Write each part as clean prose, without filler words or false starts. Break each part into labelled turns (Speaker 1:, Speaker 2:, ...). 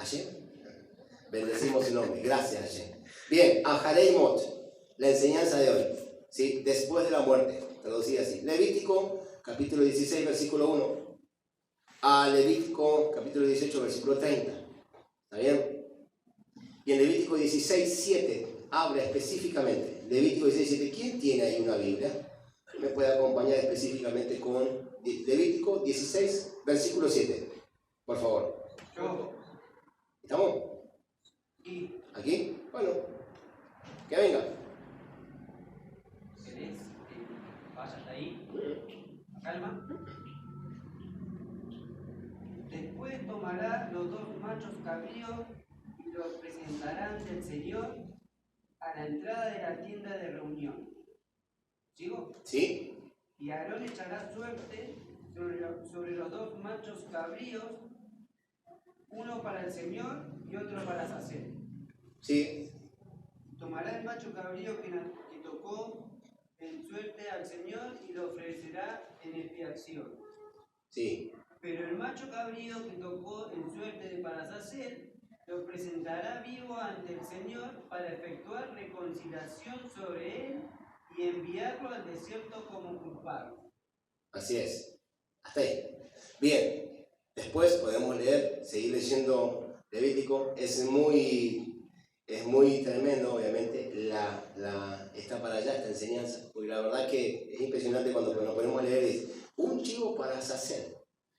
Speaker 1: Hashem. Bendecimos su nombre. Gracias, Hashem. Bien, Aharei Mot, la enseñanza de hoy. ¿Sí? Después de la muerte, traducida así. Levítico, capítulo 16, versículo 1. A Levítico, capítulo 18, versículo 30. ¿Está bien? Y en Levítico 16, 7, habla específicamente. Levítico 16, 7. ¿Quién tiene ahí una Biblia? Me puede acompañar específicamente con Levítico 16, versículo 7. Por favor.
Speaker 2: Yo.
Speaker 1: ¿Estamos?
Speaker 2: Y.
Speaker 1: ¿Aquí? Bueno, que venga.
Speaker 2: ¿Querés que vaya hasta ahí? Calma. Después tomará los dos machos cabríos y los presentará ante el Señor a la entrada de la tienda de reunión. ¿Sigo?
Speaker 1: ¿Sí?
Speaker 2: Y Aarón echará suerte sobre los dos machos cabríos, uno para el Señor y otro para Sacel.
Speaker 1: ¿Sí?
Speaker 2: Tomará el macho cabrío que tocó en suerte al Señor y lo ofrecerá en expiación.
Speaker 1: Sí.
Speaker 2: Pero el macho cabrío que tocó en suerte para Sacel lo presentará vivo ante el Señor para efectuar reconciliación sobre él y enviarlo al desierto como culpable.
Speaker 1: Así es. Hasta ahí. Bien. Después podemos leer, seguir leyendo Levítico. Es muy tremendo, obviamente, está para allá esta enseñanza. Porque la verdad que es impresionante cuando nos ponemos a leer. Es un chivo para Sacel.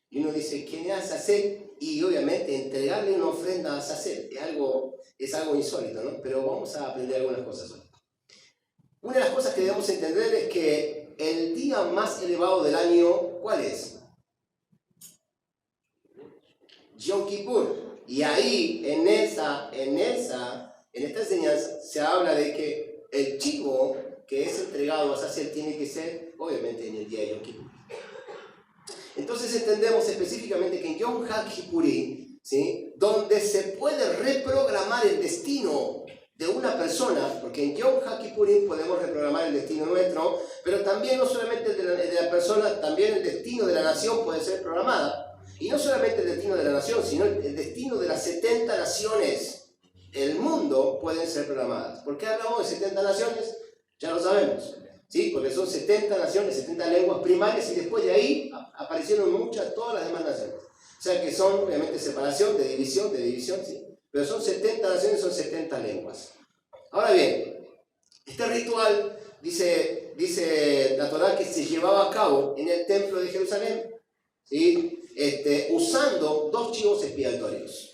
Speaker 1: Y uno dice, ¿quién es Sacel? Y obviamente entregarle una ofrenda a Sacel es algo insólito, ¿no? Pero vamos a aprender algunas cosas hoy. Una de las cosas que debemos entender es que el día más elevado del año, ¿cuál es? Yom Kippur. Y ahí, en esta enseñanza, se habla de que el chivo que es entregado a Sacel tiene que ser, obviamente, en el día de Yom Kippur. Entonces entendemos específicamente que en Yom HaKippurí, ¿sí?, donde se puede reprogramar el destino de una persona, porque en Yom HaKippurí podemos reprogramar el destino nuestro, pero también no solamente el de la persona, también el destino de la nación puede ser programada. Y no solamente el destino de la nación, sino el destino de las 70 naciones del mundo pueden ser programadas. ¿Por qué hablamos de 70 naciones? Ya lo sabemos, ¿sí? Porque son 70 naciones, 70 lenguas primarias, y después de ahí aparecieron todas las demás naciones. O sea que son, obviamente, separación, de división, ¿sí? Pero son 70 naciones, son 70 lenguas. Ahora bien, este ritual, dice la Torá, que se llevaba a cabo en el templo de Jerusalén, ¿sí? Usando dos chivos expiatorios,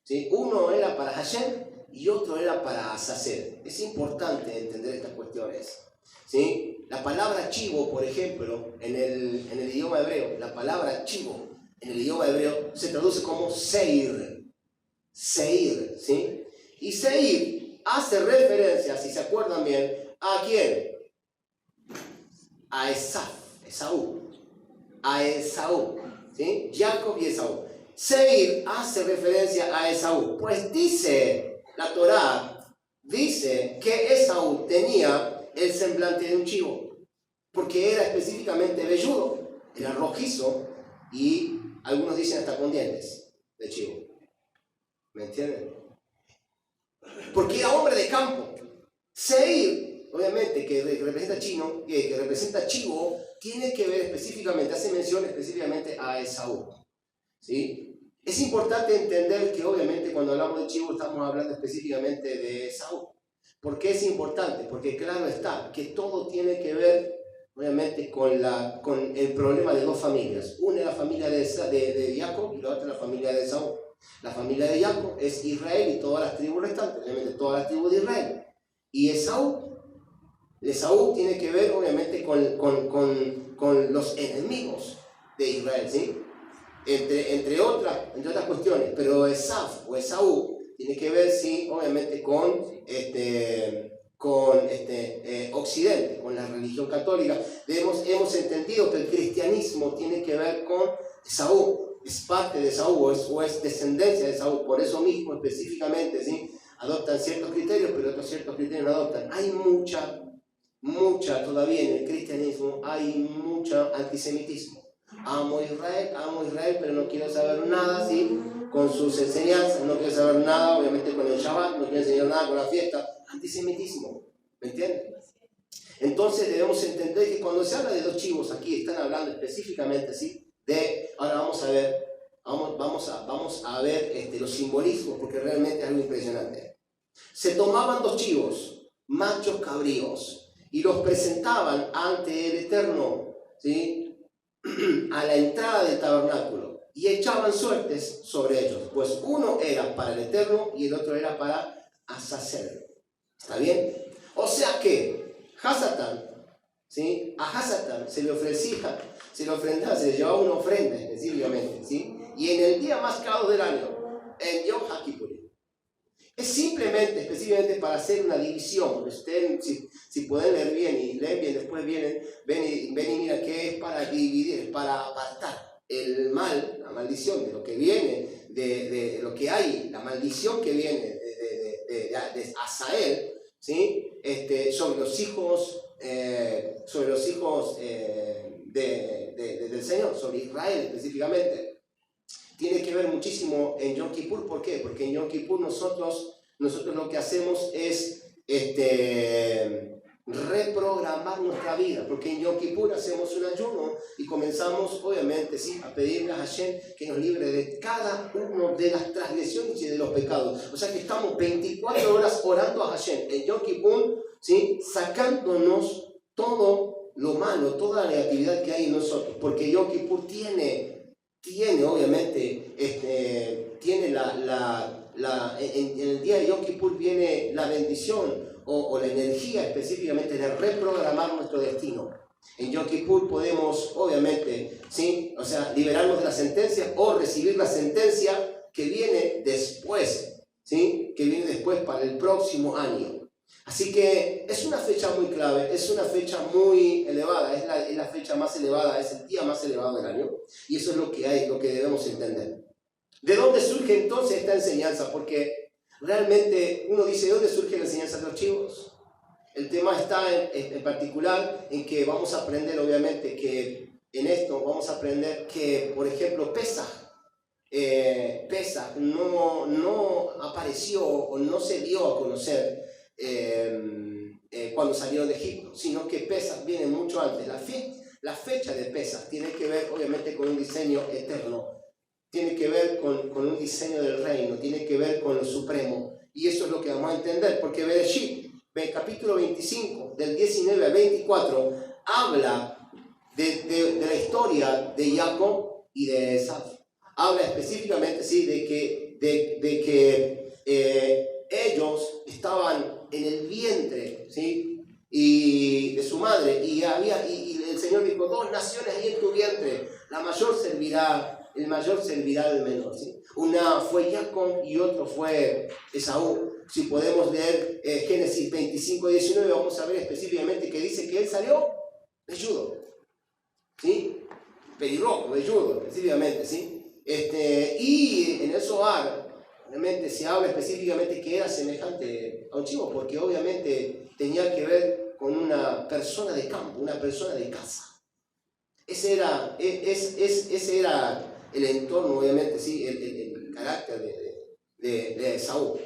Speaker 1: ¿sí? Uno era para Hashem y otro era para Sacel. Es importante entender estas cuestiones, ¿sí? La palabra chivo, por ejemplo, en el idioma hebreo, la palabra chivo en el idioma hebreo se traduce como seir, ¿sí? Y seir hace referencia, si se acuerdan bien, ¿a quién? A Esaú, ¿sí? Jacob y Esaú. Seir hace referencia a Esaú, pues dice la Torá, dice que Esaú tenía el semblante de un chivo, porque era específicamente velludo, era rojizo y algunos dicen hasta con dientes de chivo. ¿Me entienden? Porque era hombre de campo. Seir, obviamente, que representa chivo, tiene que ver específicamente, hace mención específicamente a Esaú, ¿sí? Es importante entender que obviamente cuando hablamos de chivo estamos hablando específicamente de Esaú. ¿Por qué es importante? Porque claro está que todo tiene que ver obviamente con el problema de dos familias. Una es la familia de Jacob y la otra es la familia de Esaú. La familia de Jacob es Israel y todas las tribus restantes, obviamente todas las tribus de Israel. Y Esaú tiene que ver obviamente con los enemigos de Israel, ¿sí? Entre otras cuestiones, pero Esaú tiene que ver, sí, obviamente con Occidente, con la religión católica. Hemos entendido que el cristianismo tiene que ver con Esaú, es parte de Esaú o es descendencia de Esaú, por eso mismo específicamente, ¿sí?, adoptan ciertos criterios, pero otros ciertos criterios no adoptan. Hay mucha, todavía en el cristianismo, hay mucho antisemitismo. Amo Israel, pero no quiero saber nada, ¿sí?, con sus enseñanzas, no quiere saber nada, obviamente, con el Shabbat, no quiere enseñar nada con la fiesta. Antisemitismo, ¿me entienden? Entonces debemos entender que cuando se habla de dos chivos aquí, están hablando específicamente, ¿sí? Ahora vamos a ver, vamos a ver los simbolismos, porque realmente es algo impresionante. Se tomaban dos chivos, machos cabríos, y los presentaban ante el Eterno, ¿sí? A la entrada del tabernáculo, y echaban suertes sobre ellos, pues uno era para el Eterno y el otro era para Azazel. ¿Está bien? O sea que Hasatán, ¿sí? A Hasatán se le ofrendaba, se le llevaba una ofrenda específicamente, ¿sí? Y en el día más caro del año, en Yom HaKippurim. Es simplemente, específicamente para hacer una división. Ustedes, si pueden leer bien y leen bien, después ven y miran que es para dividir, para apartar el mal, la maldición de lo que viene, de lo que hay, la maldición que viene de Azael, ¿sí? Sobre los hijos del Señor, sobre Israel específicamente. Tiene que ver muchísimo en Yom Kippur. ¿Por qué? Porque en Yom Kippur nosotros lo que hacemos es reprogramar nuestra vida, porque en Yom Kippur hacemos un ayuno y comenzamos, obviamente, ¿sí? A pedirle a Hashem que nos libre de cada uno de las transgresiones y de los pecados. O sea que estamos 24 horas orando a Hashem en Yom Kippur, ¿sí? Sacándonos todo lo malo, toda la negatividad que hay en nosotros, porque Yom Kippur tiene obviamente, tiene en el día de Yom Kippur viene la bendición o la energía específicamente de reprogramar nuestro destino. En Yom Kippur podemos, obviamente, ¿sí? O sea, liberarnos de la sentencia o recibir la sentencia que viene después, ¿sí? Que viene después para el próximo año. Así que es una fecha muy clave, es una fecha muy elevada, es la fecha más elevada, es el día más elevado del año, y eso es lo que debemos entender. ¿De dónde surge entonces esta enseñanza? Porque realmente uno dice, ¿de dónde surge la enseñanza de los chivos? El tema está en particular en que vamos a aprender, obviamente, que en esto vamos a aprender que, por ejemplo, Pesaj no apareció o no se dio a conocer cuando salieron de Egipto, sino que Pesaj viene mucho antes. La fecha de Pesaj tiene que ver, obviamente, con un diseño eterno, tiene que ver con un diseño del reino, tiene que ver con lo supremo, y eso es lo que vamos a entender, porque Bereshit, capítulo 25, del 19 al 24, habla de la historia de Jacob y de Esaf. Habla específicamente, ¿sí? de que ellos estaban en el vientre, ¿sí? Y de su madre, y el Señor dijo, 2 naciones hay en tu vientre, el mayor servirá al menor, ¿sí? Una fue Jacob y otro fue Esaú. Si podemos leer Génesis 25-19, vamos a ver específicamente que dice que él salió velludo, ¿sí? Pelirrojo, velludo, específicamente, ¿sí? Y en el Zohar, obviamente se habla específicamente que era semejante a un chivo, porque obviamente tenía que ver con una persona de campo, una persona de casa. Ese era el entorno, obviamente, ¿sí? el carácter de Saúl.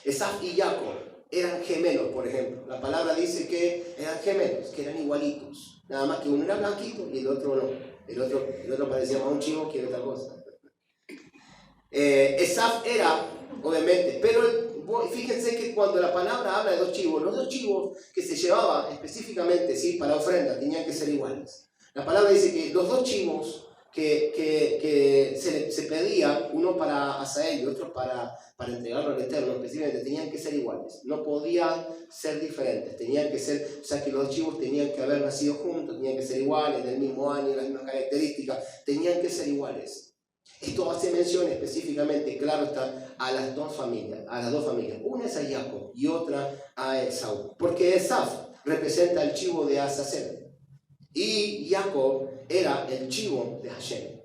Speaker 1: Esaf y Jacob eran gemelos, por ejemplo. La palabra dice que eran gemelos, que eran igualitos. Nada más que uno era blanquito y el otro no. El otro parecía más un chivo que otra cosa. Esaf era, obviamente, pero fíjense que cuando la palabra habla de 2 chivos, los 2 chivos que se llevaba específicamente, ¿sí? Para ofrenda tenían que ser iguales. La palabra dice que los 2 chivos que se pedía, uno para Azael y otro para entregarlo al Eterno, específicamente tenían que ser iguales, no podían ser diferentes, tenían que ser, o sea que los 2 chivos tenían que haber nacido juntos, tenían que ser iguales, del mismo año, las mismas características, tenían que ser iguales. Esto hace mención específicamente, claro está, a las dos familias, una es a Jacob y otra a Esaú, porque Esaf representa el chivo de Azazel y Jacob era el chivo de Hashem.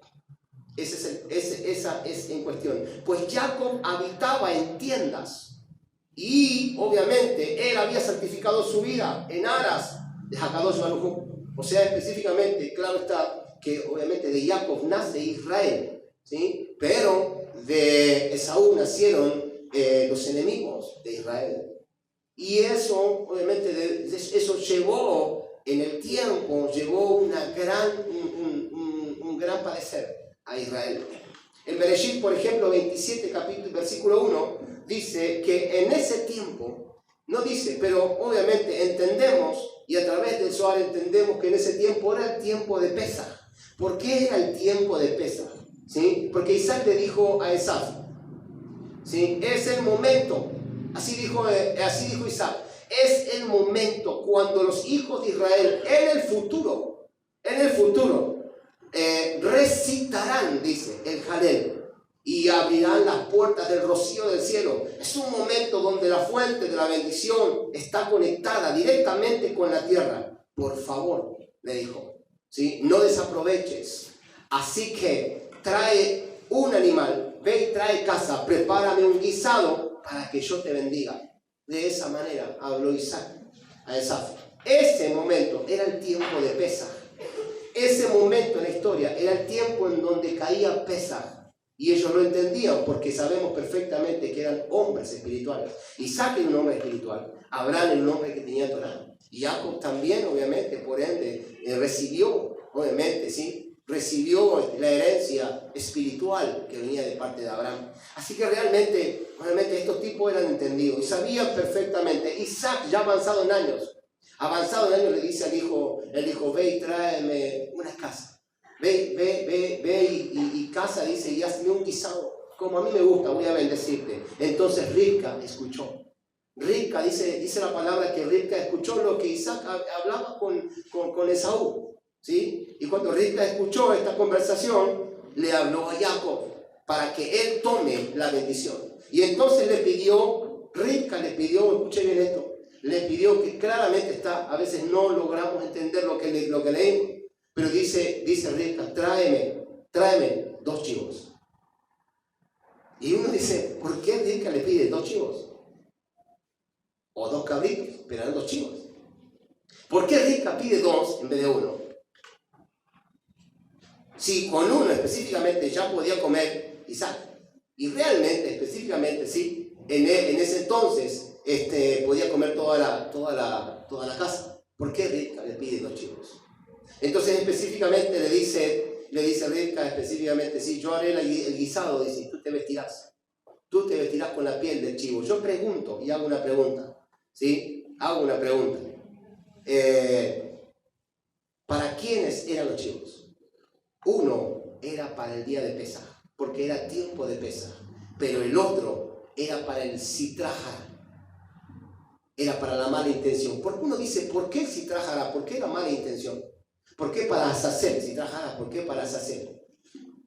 Speaker 1: Esa es en cuestión. Pues Jacob habitaba en tiendas y obviamente él había santificado su vida en aras de Hakadosh Baruj Hu. O sea, específicamente, claro está que obviamente de Jacob nace Israel, ¿sí? Pero de Esaú nacieron los enemigos de Israel. Y eso, obviamente, eso llevó en el tiempo, llevó un gran padecer a Israel. En Bereshit, por ejemplo, 27, capítulo, versículo 1, dice que en ese tiempo, no dice, pero obviamente entendemos, y a través del Zohar entendemos que en ese tiempo era el tiempo de Pesaj. ¿Por qué era el tiempo de Pesaj? ¿Sí? Porque Isaac le dijo a Esaf, ¿sí? Es el momento, así dijo Isaac, es el momento cuando los hijos de Israel en el futuro, recitarán, dice, el Jalel, y abrirán las puertas del rocío del cielo. Es un momento donde la fuente de la bendición está conectada directamente con la tierra. Por favor, le dijo, ¿sí? No desaproveches. Así que trae un animal, ve y trae casa, prepárame un guisado para que yo te bendiga. De esa manera habló Isaac a Esaf. Ese momento era el tiempo de Pesaj. Ese momento en la historia era el tiempo en donde caía Pesaj. Y ellos lo entendían porque sabemos perfectamente que eran hombres espirituales. Isaac era un hombre espiritual. Abraham era un hombre que tenía Torah. Y Jacob también, obviamente, por ende, recibió, obviamente, ¿sí? Recibió la herencia espiritual que venía de parte de Abraham. Así que realmente estos tipos eran entendidos y sabían perfectamente. Isaac, ya avanzado en años, le dice al hijo, ve y tráeme una casa. Ve y casa, dice, y hazme un guisado. Como a mí me gusta, voy a bendecirte. Entonces Rivka escuchó. Rivka, dice la palabra que Rivka escuchó lo que Isaac hablaba con Esaú. ¿Sí? Y cuando Rivka escuchó esta conversación, le habló a Jacob para que él tome la bendición. Y entonces Rivka le pidió, escuchen bien esto, le pidió que claramente está, a veces no logramos entender lo que leímos, pero dice Rivka, tráeme 2 chivos. Y uno dice, ¿por qué Rivka le pide 2 chivos? O 2 cabritos, pero eran 2 chivos. ¿Por qué Rivka pide 2 en vez de 1? Si con uno específicamente ya podía comer Isaac, y realmente específicamente sí, en ese entonces podía comer toda la casa. ¿Por qué Rivka le pide 2 chivos? Entonces específicamente le dice Rivka específicamente, sí, yo haré el guisado, dice, tú te vestirás con la piel del chivo. Yo pregunto y hago una pregunta, ¿sí? ¿Para quiénes eran los chivos? Uno era para el día de Pesaj, porque era tiempo de Pesaj, pero el otro era para el Sitrahara, era para la mala intención. Porque uno dice, ¿por qué el Sitrahara? ¿Por qué la mala intención? ¿Por qué para Azazel? Sitrahara, ¿por qué para Azazel?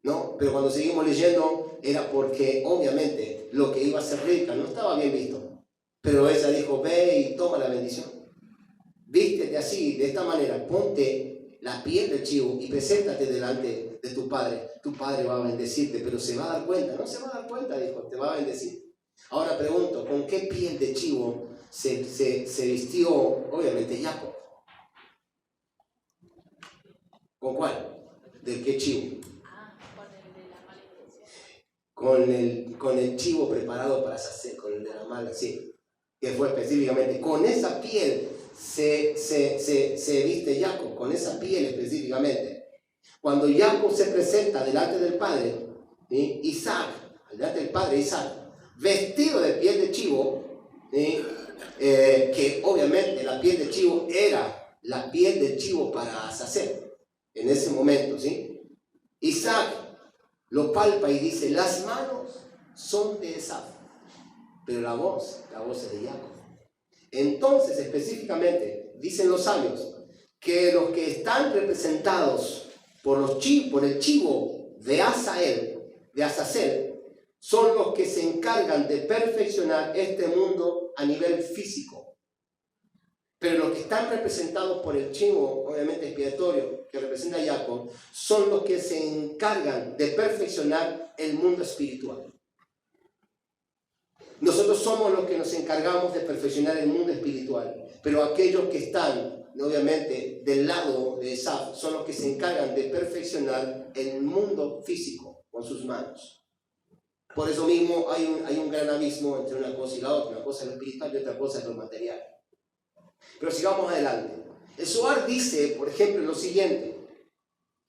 Speaker 1: ¿No? Pero cuando seguimos leyendo, era porque obviamente lo que iba a ser Rivka no estaba bien visto. Pero ella dijo, ve y toma la bendición. Vístete así, de esta manera, ponte la piel del chivo y preséntate delante de tu padre. Tu padre va a bendecirte, pero se va a dar cuenta. No se va a dar cuenta, dijo, te va a bendecir. Ahora pregunto, ¿con qué piel de chivo se vistió, obviamente, Jacob? ¿Con cuál? ¿Del qué chivo? Con el chivo preparado para hacer, con el de la mala, sí. Que fue específicamente, con esa piel se viste Jacob, con esa piel específicamente. Cuando Jacob se presenta delante del padre, ¿sí? Delante del padre Isaac, vestido de piel de chivo, ¿sí? Que obviamente la piel de chivo era la piel del chivo para Azazel, en ese momento, ¿sí? Isaac lo palpa y dice, las manos son de Esaf, pero la voz es de Jacob. Entonces, específicamente, dicen los sabios que los que están representados por el chivo de Azazel, son los que se encargan de perfeccionar este mundo a nivel físico. Pero los que están representados por el chivo, obviamente expiatorio, que representa a Jacob, son los que se encargan de perfeccionar el mundo espiritual. Nosotros somos los que nos encargamos de perfeccionar el mundo espiritual, pero aquellos que están, obviamente, del lado de Esaf, son los que se encargan de perfeccionar el mundo físico con sus manos. Por eso mismo hay un gran abismo entre una cosa y la otra. Una cosa es lo espiritual y otra cosa es lo material. Pero sigamos adelante. El Zohar dice, por ejemplo, lo siguiente: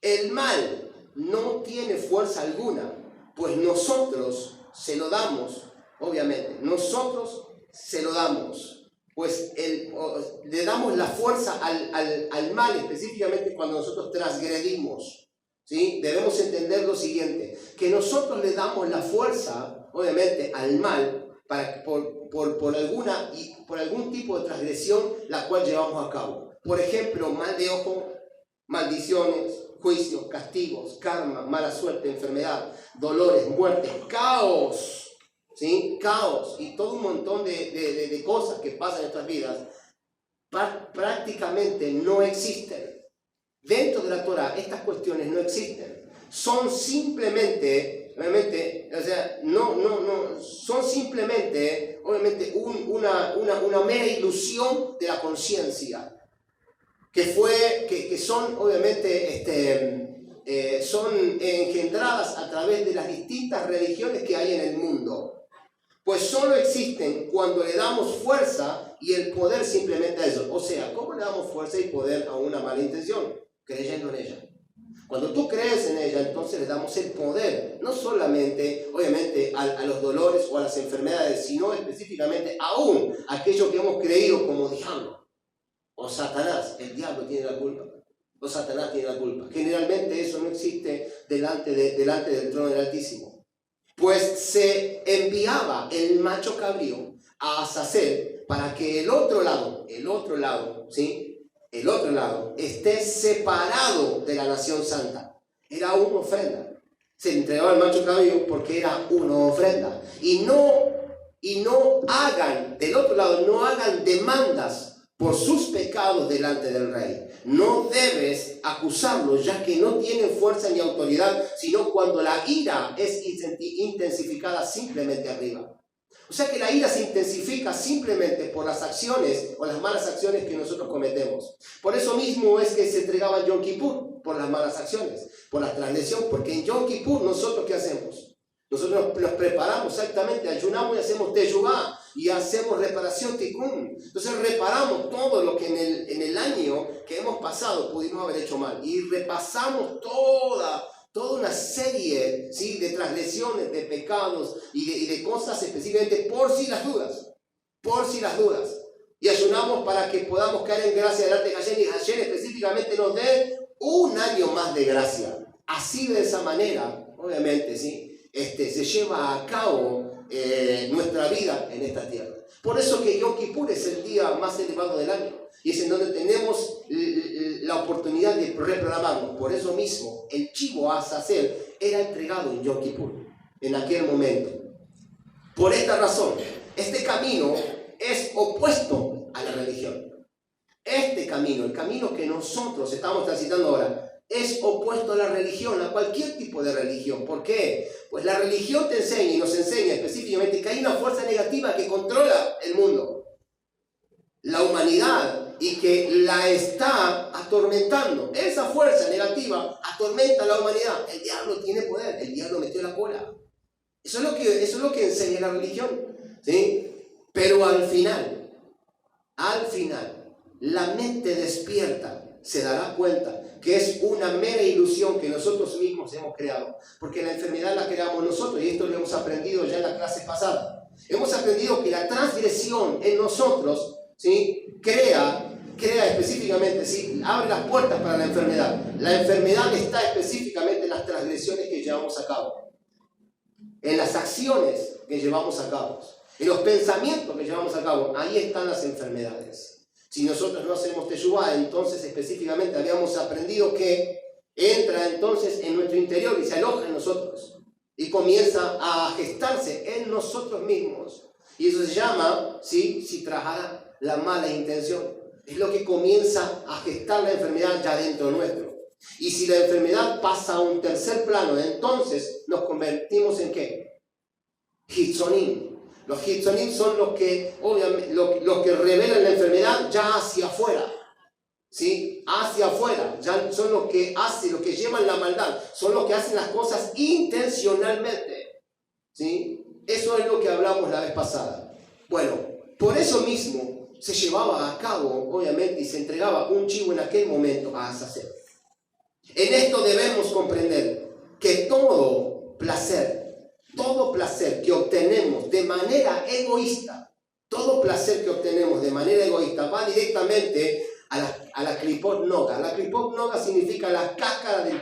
Speaker 1: el mal no tiene fuerza alguna, pues nosotros se lo damos, obviamente, nosotros se lo damos, pues le damos la fuerza al mal, específicamente cuando nosotros transgredimos, ¿sí? Debemos entender lo siguiente, que nosotros le damos la fuerza, obviamente, al mal por algún tipo de transgresión la cual llevamos a cabo. Por ejemplo, mal de ojo, maldiciones, juicios, castigos, karma, mala suerte, enfermedad, dolores, muertes, caos, ¿sí? Caos y todo un montón de cosas que pasan en nuestras vidas prácticamente no existen. Dentro de la Torah estas cuestiones no existen. Son simplemente, obviamente, o sea, son simplemente, obviamente, una mera ilusión de la conciencia. Que son obviamente son engendradas a través de las distintas religiones que hay en el mundo, pues solo existen cuando le damos fuerza y el poder simplemente a eso. O sea, ¿cómo le damos fuerza y poder a una mala intención? Creyendo en ella. Cuando tú crees en ella, entonces le damos el poder, no solamente obviamente a los dolores o a las enfermedades, sino específicamente aún a aquello que hemos creído como diablo. O Satanás, el diablo tiene la culpa, o Satanás tiene la culpa. Generalmente eso no existe delante del trono del Altísimo. Pues se enviaba el macho cabrío a Azazel para que el otro lado, ¿sí? El otro lado esté separado de la nación santa. Era una ofrenda. Se entregaba el macho cabrío porque era una ofrenda. Y no hagan, del otro lado, no hagan demandas por sus pecados delante del rey. No debes acusarlos, ya que no tienen fuerza ni autoridad, sino cuando la ira es intensificada simplemente arriba. O sea que la ira se intensifica simplemente por las acciones o las malas acciones que nosotros cometemos. Por eso mismo es que se entregaba en Yom Kippur, por las malas acciones, por la transgresión, porque en Yom Kippur nosotros ¿qué hacemos? Nosotros nos preparamos exactamente, ayunamos y hacemos teshuvá y hacemos reparación tikkun. Entonces reparamos todo lo que en el año que hemos pasado pudimos haber hecho mal y repasamos toda una serie, ¿sí?, de transgresiones, de pecados y de cosas específicamente por si las dudas. Y ayunamos para que podamos caer en gracia delante de Hashem y Hashem específicamente nos dé un año más de gracia. Así de esa manera, obviamente, ¿sí?, se lleva a cabo nuestra vida en esta tierra. Por eso que Yom Kippur es el día más elevado del año y es en donde tenemos la oportunidad de reprogramarnos. Por eso mismo el chivo a Azazel era entregado en Yom Kippur en aquel momento. Por esta razón, este camino es opuesto a la religión. Este camino, el camino que nosotros estamos transitando ahora, es opuesto a la religión, a cualquier tipo de religión. ¿Por qué? Pues la religión te enseña y nos enseña específicamente que hay una fuerza negativa que controla el mundo, la humanidad, y que la está atormentando. Esa fuerza negativa atormenta a la humanidad. El diablo tiene poder, el diablo metió la cola. Eso es lo que enseña la religión, ¿sí? Pero al final, la mente despierta se dará cuenta que es una mera ilusión que nosotros mismos hemos creado, porque la enfermedad la creamos nosotros, y esto lo hemos aprendido ya en la clase pasada. Hemos aprendido que la transgresión en nosotros, ¿sí?, crea específicamente, ¿sí?, abre las puertas para la enfermedad. La enfermedad está específicamente en las transgresiones que llevamos a cabo, en las acciones que llevamos a cabo, en los pensamientos que llevamos a cabo. Ahí están las enfermedades. Si nosotros no hacemos teshuvá, entonces específicamente habíamos aprendido que entra entonces en nuestro interior y se aloja en nosotros y comienza a gestarse en nosotros mismos. Y eso se llama, ¿sí?, si trajara la mala intención. Es lo que comienza a gestar la enfermedad ya dentro nuestro. Y si la enfermedad pasa a un tercer plano, entonces nos convertimos en ¿qué? Hitzonim. Los hitzonim son los que revelan la enfermedad ya hacia afuera, ¿sí? Hacia afuera, ya son los que llevan la maldad, son los que hacen las cosas intencionalmente. ¿sí? Eso es lo que hablamos la vez pasada. Bueno, por eso mismo se llevaba a cabo, obviamente, y se entregaba un chivo en aquel momento a Azazel. En esto debemos comprender que todo placer que obtenemos de manera egoísta, va directamente a la klipot noga. La klipot noga significa las cáscaras del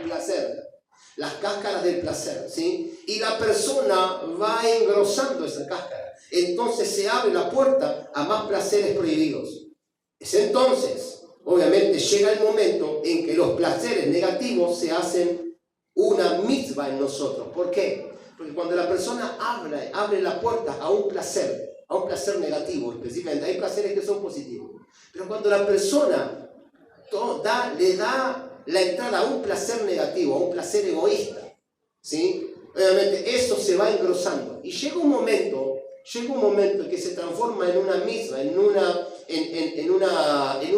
Speaker 1: placer, ¿sí? Y la persona va engrosando esa cáscara. Entonces se abre la puerta a más placeres prohibidos. Es entonces, obviamente, llega el momento en que los placeres negativos se hacen una mitzvah en nosotros. ¿Por qué? Porque cuando la persona abre la puerta a un placer negativo, específicamente, hay placeres que son positivos, pero cuando la persona le da la entrada a un placer negativo, a un placer egoísta, ¿sí? Obviamente eso se va engrosando y llega un momento que se transforma en una misma, en un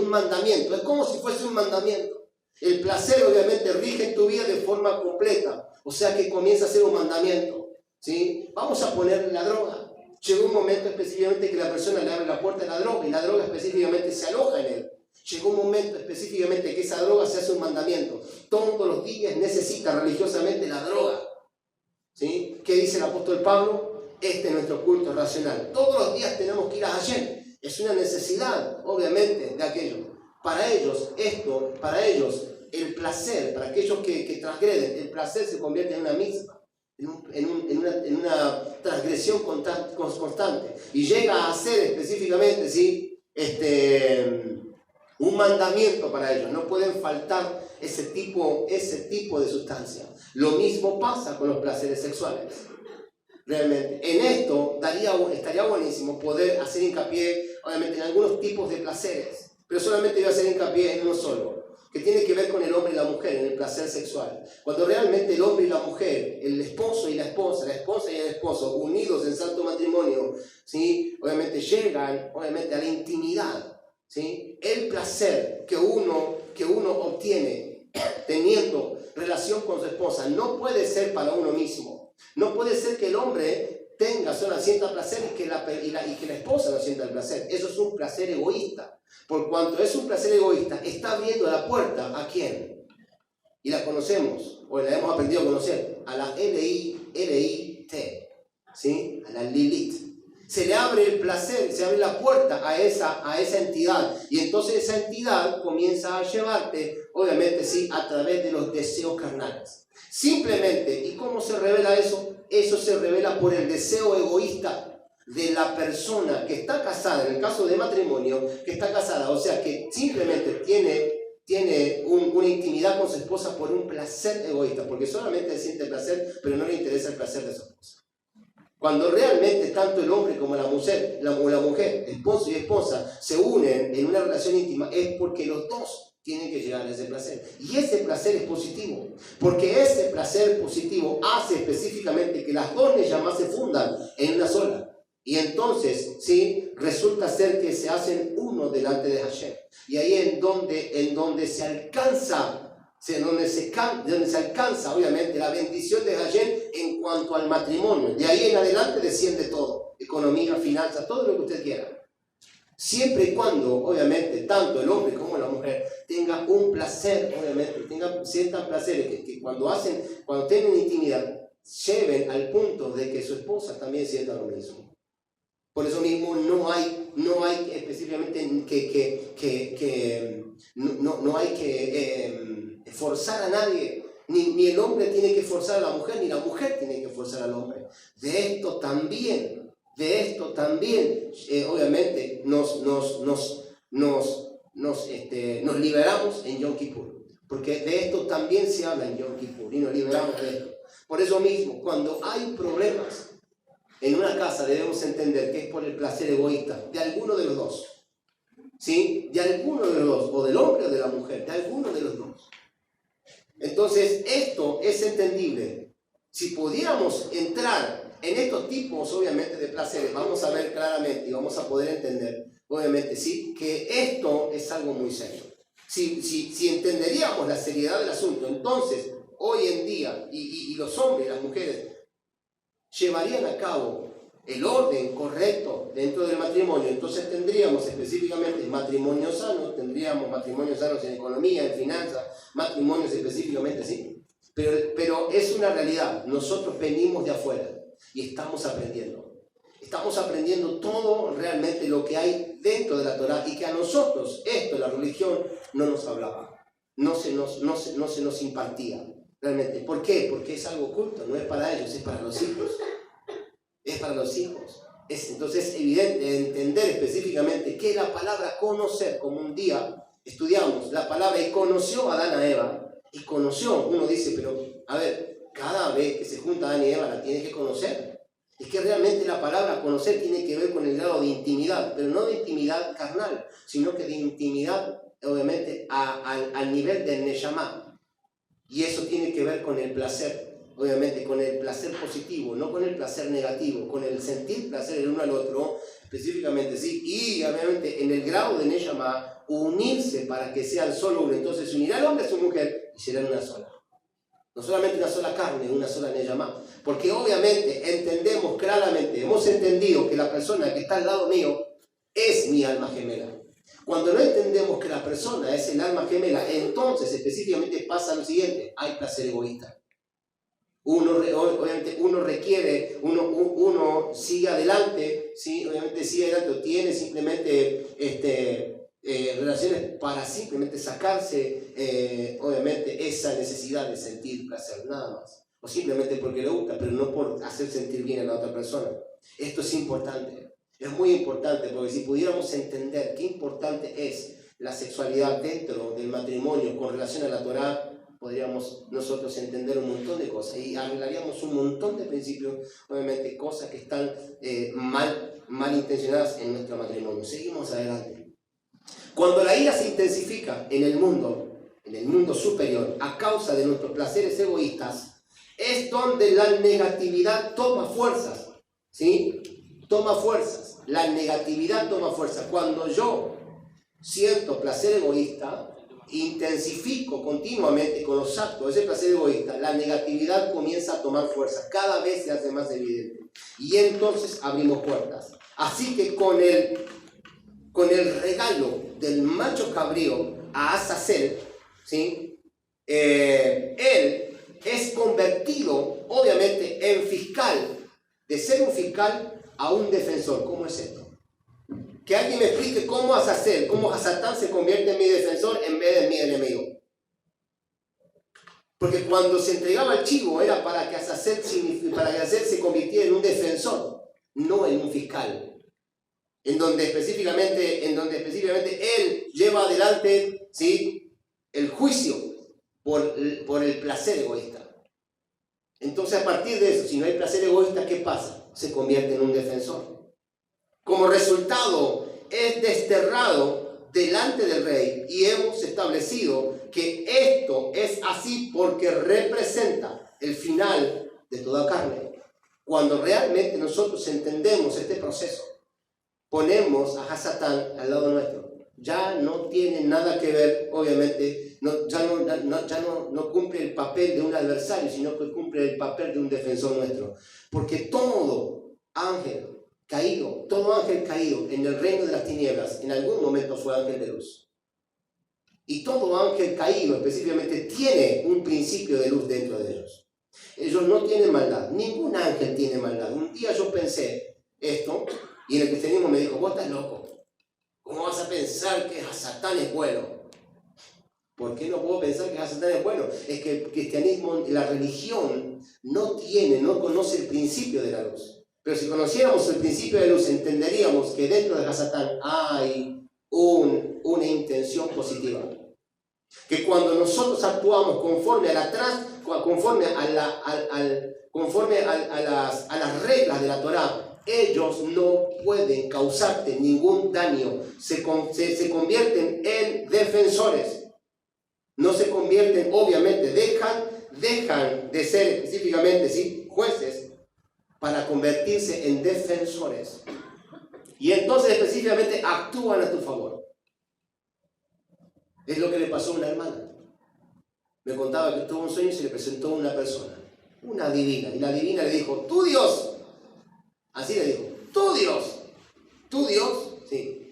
Speaker 1: mandamiento. Es como si fuese un mandamiento. El placer obviamente rige en tu vida de forma completa, o sea que comienza a ser un mandamiento, ¿sí? Vamos a poner la droga. Llegó un momento específicamente que la persona le abre la puerta a la droga y la droga específicamente se aloja en él. Llegó un momento específicamente que esa droga se hace un mandamiento. Todos los días necesita religiosamente la droga, ¿sí? ¿Qué dice el apóstol Pablo? Este es nuestro culto racional. Todos los días tenemos que ir a Hashem. Es una necesidad, obviamente, de aquello. Para ellos, el placer, para aquellos que transgreden, el placer se convierte en una misma, en una transgresión constante. Y llega a ser específicamente, ¿sí? Un mandamiento para ellos. No pueden faltar ese tipo de sustancia. Lo mismo pasa con los placeres sexuales. Realmente, en esto estaría buenísimo poder hacer hincapié, obviamente, en algunos tipos de placeres, pero solamente voy a hacer hincapié en uno solo, que tiene que ver con el hombre y la mujer, en el placer sexual. Cuando realmente el hombre y la mujer, el esposo y la esposa y el esposo, unidos en santo matrimonio, ¿sí? Obviamente llegan, obviamente, a la intimidad, ¿sí? El placer que uno obtiene teniendo relación con su esposa no puede ser para uno mismo. No puede ser que el hombre sienta placer y que la esposa no sienta el placer. Eso es un placer egoísta. Por cuanto es un placer egoísta, está abriendo la puerta ¿a quién? Y la conocemos, o la hemos aprendido a conocer, a la L-I-T, ¿sí? A la Lilith. Se le abre el placer, se abre la puerta a esa entidad. Y entonces esa entidad comienza a llevarte, obviamente, sí, a través de los deseos carnales. Simplemente, ¿y cómo se revela eso? Eso se revela por el deseo egoísta de la persona que está casada, en el caso de matrimonio, que está casada, o sea que simplemente tiene una intimidad con su esposa por un placer egoísta, porque solamente siente placer, pero no le interesa el placer de su esposa. Cuando realmente tanto el hombre como la mujer, esposo y esposa, se unen en una relación íntima, es porque los dos tienen que llegar a ese placer. Y ese placer es positivo, porque ese placer positivo hace específicamente que las dos neyamas se fundan en una sola. Y entonces, ¿sí? Resulta ser que se hacen uno delante de Hashem. Y ahí en donde se alcanza, donde se alcanza, obviamente, la bendición de Hashem en cuanto al matrimonio. De ahí en adelante desciende todo. Economía, finanzas, todo lo que usted quiera. Siempre y cuando, obviamente, tanto el hombre como la mujer tengan un placer, obviamente, sientan placeres que cuando tienen intimidad, lleven al punto de que su esposa también sienta lo mismo. Por eso mismo no hay específicamente no hay que forzar a nadie, ni el hombre tiene que forzar a la mujer, ni la mujer tiene que forzar al hombre. De esto también, obviamente, nos liberamos en Yom Kippur, porque de esto también se habla en Yom Kippur y nos liberamos de esto. Por eso mismo, cuando hay problemas en una casa, debemos entender que es por el placer egoísta de alguno de los dos, ¿sí? De alguno de los dos, o del hombre o de la mujer, de alguno de los dos. Entonces, esto es entendible. Si pudiéramos entrar en estos tipos, obviamente, de placeres, vamos a ver claramente y vamos a poder entender, obviamente, sí, que esto es algo muy serio. Si entenderíamos la seriedad del asunto, entonces, hoy en día, y los hombres y las mujeres, llevarían a cabo el orden correcto dentro del matrimonio, entonces tendríamos específicamente matrimonios sanos, tendríamos matrimonios sanos en economía, en finanzas, matrimonios específicamente, sí. Pero es una realidad, nosotros venimos de afuera y estamos aprendiendo. Estamos aprendiendo todo realmente lo que hay dentro de la Torá y que a nosotros esto, la religión, no nos hablaba, no se nos impartía realmente. ¿Por qué? Porque es algo oculto, no es para ellos, es para los hijos. Es para los hijos. Entonces es evidente entender específicamente que la palabra conocer, como un día estudiamos la palabra y conoció a Adán a Eva, y conoció, uno dice, pero a ver, cada vez que se junta Adán y Eva la tienes que conocer. Es que realmente la palabra conocer tiene que ver con el grado de intimidad, pero no de intimidad carnal, sino que de intimidad, obviamente, al nivel del Neshama. Y eso tiene que ver con el placer, obviamente, con el placer positivo, no con el placer negativo, con el sentir placer el uno al otro, específicamente, sí. Y, obviamente, en el grado de Neshama, unirse para que sean solo uno. Entonces, unirá al hombre a su mujer y serán una sola. No solamente una sola carne, una sola Neyamá. Porque obviamente entendemos claramente, hemos entendido que la persona que está al lado mío es mi alma gemela. Cuando no entendemos que la persona es el alma gemela, entonces específicamente pasa lo siguiente: hay placer egoísta. Obviamente uno requiere, uno sigue adelante, ¿sí? Obviamente sigue adelante, tiene simplemente relaciones para simplemente sacarse, obviamente, esa necesidad de sentir placer, nada más. O simplemente porque le gusta, pero no por hacer sentir bien a la otra persona. Esto es importante, es muy importante, porque si pudiéramos entender qué importante es la sexualidad dentro del matrimonio con relación a la Torá, podríamos nosotros entender un montón de cosas y arreglaríamos un montón de principios, obviamente, cosas que están mal intencionadas en nuestro matrimonio. Seguimos adelante. Cuando la ira se intensifica en el mundo superior, a causa de nuestros placeres egoístas, es donde la negatividad toma fuerzas, ¿sí? Toma fuerzas. La negatividad toma fuerza. Cuando yo siento placer egoísta, intensifico continuamente con los actos de ese placer egoísta, la negatividad comienza a tomar fuerza, cada vez se hace más evidente. Y entonces abrimos puertas. Así que con el regalo del macho cabrío a Azazel, ¿sí? Él es convertido, obviamente, en fiscal, de ser un fiscal a un defensor. ¿Cómo es esto? Que alguien me explique cómo Azazel, cómo Hasatán se convierte en mi defensor en vez de mi enemigo. Porque cuando se entregaba el chivo era para que Azazel se convirtiera en un defensor, no en un fiscal. En donde específicamente él lleva adelante, ¿sí?, el juicio por el placer egoísta. Entonces, a partir de eso, si no hay placer egoísta, ¿qué pasa? Se convierte en un defensor. Como resultado, es desterrado delante del rey y hemos establecido que esto es así porque representa el final de toda carne. Cuando realmente nosotros entendemos este proceso, ponemos a Hasatán al lado nuestro. Ya no tiene nada que ver, obviamente, ya no cumple el papel de un adversario, sino que cumple el papel de un defensor nuestro. Porque todo ángel caído en el reino de las tinieblas, en algún momento fue ángel de luz. Y todo ángel caído específicamente tiene un principio de luz dentro de ellos. Ellos no tienen maldad, ningún ángel tiene maldad. Un día yo pensé esto, y en el cristianismo me dijo: vos estás loco, ¿cómo vas a pensar que Hasatán es bueno? ¿Por qué no puedo pensar que Hasatán es bueno? Es que el cristianismo, la religión, no conoce el principio de la luz. Pero si conociéramos el principio de la luz, entenderíamos que dentro de Hasatán hay una intención positiva. Que cuando nosotros actuamos conforme a las reglas de la Torá, ellos no pueden causarte ningún daño. Se convierten en defensores. No se convierten, obviamente, dejan de ser específicamente, ¿sí?, jueces, para convertirse en defensores. Y entonces específicamente actúan a tu favor. Es lo que le pasó a una hermana. Me contaba que tuvo un sueño y se le presentó una persona. una divina. Y la divina le dijo, tu Dios, así le dijo, tu Dios, sí,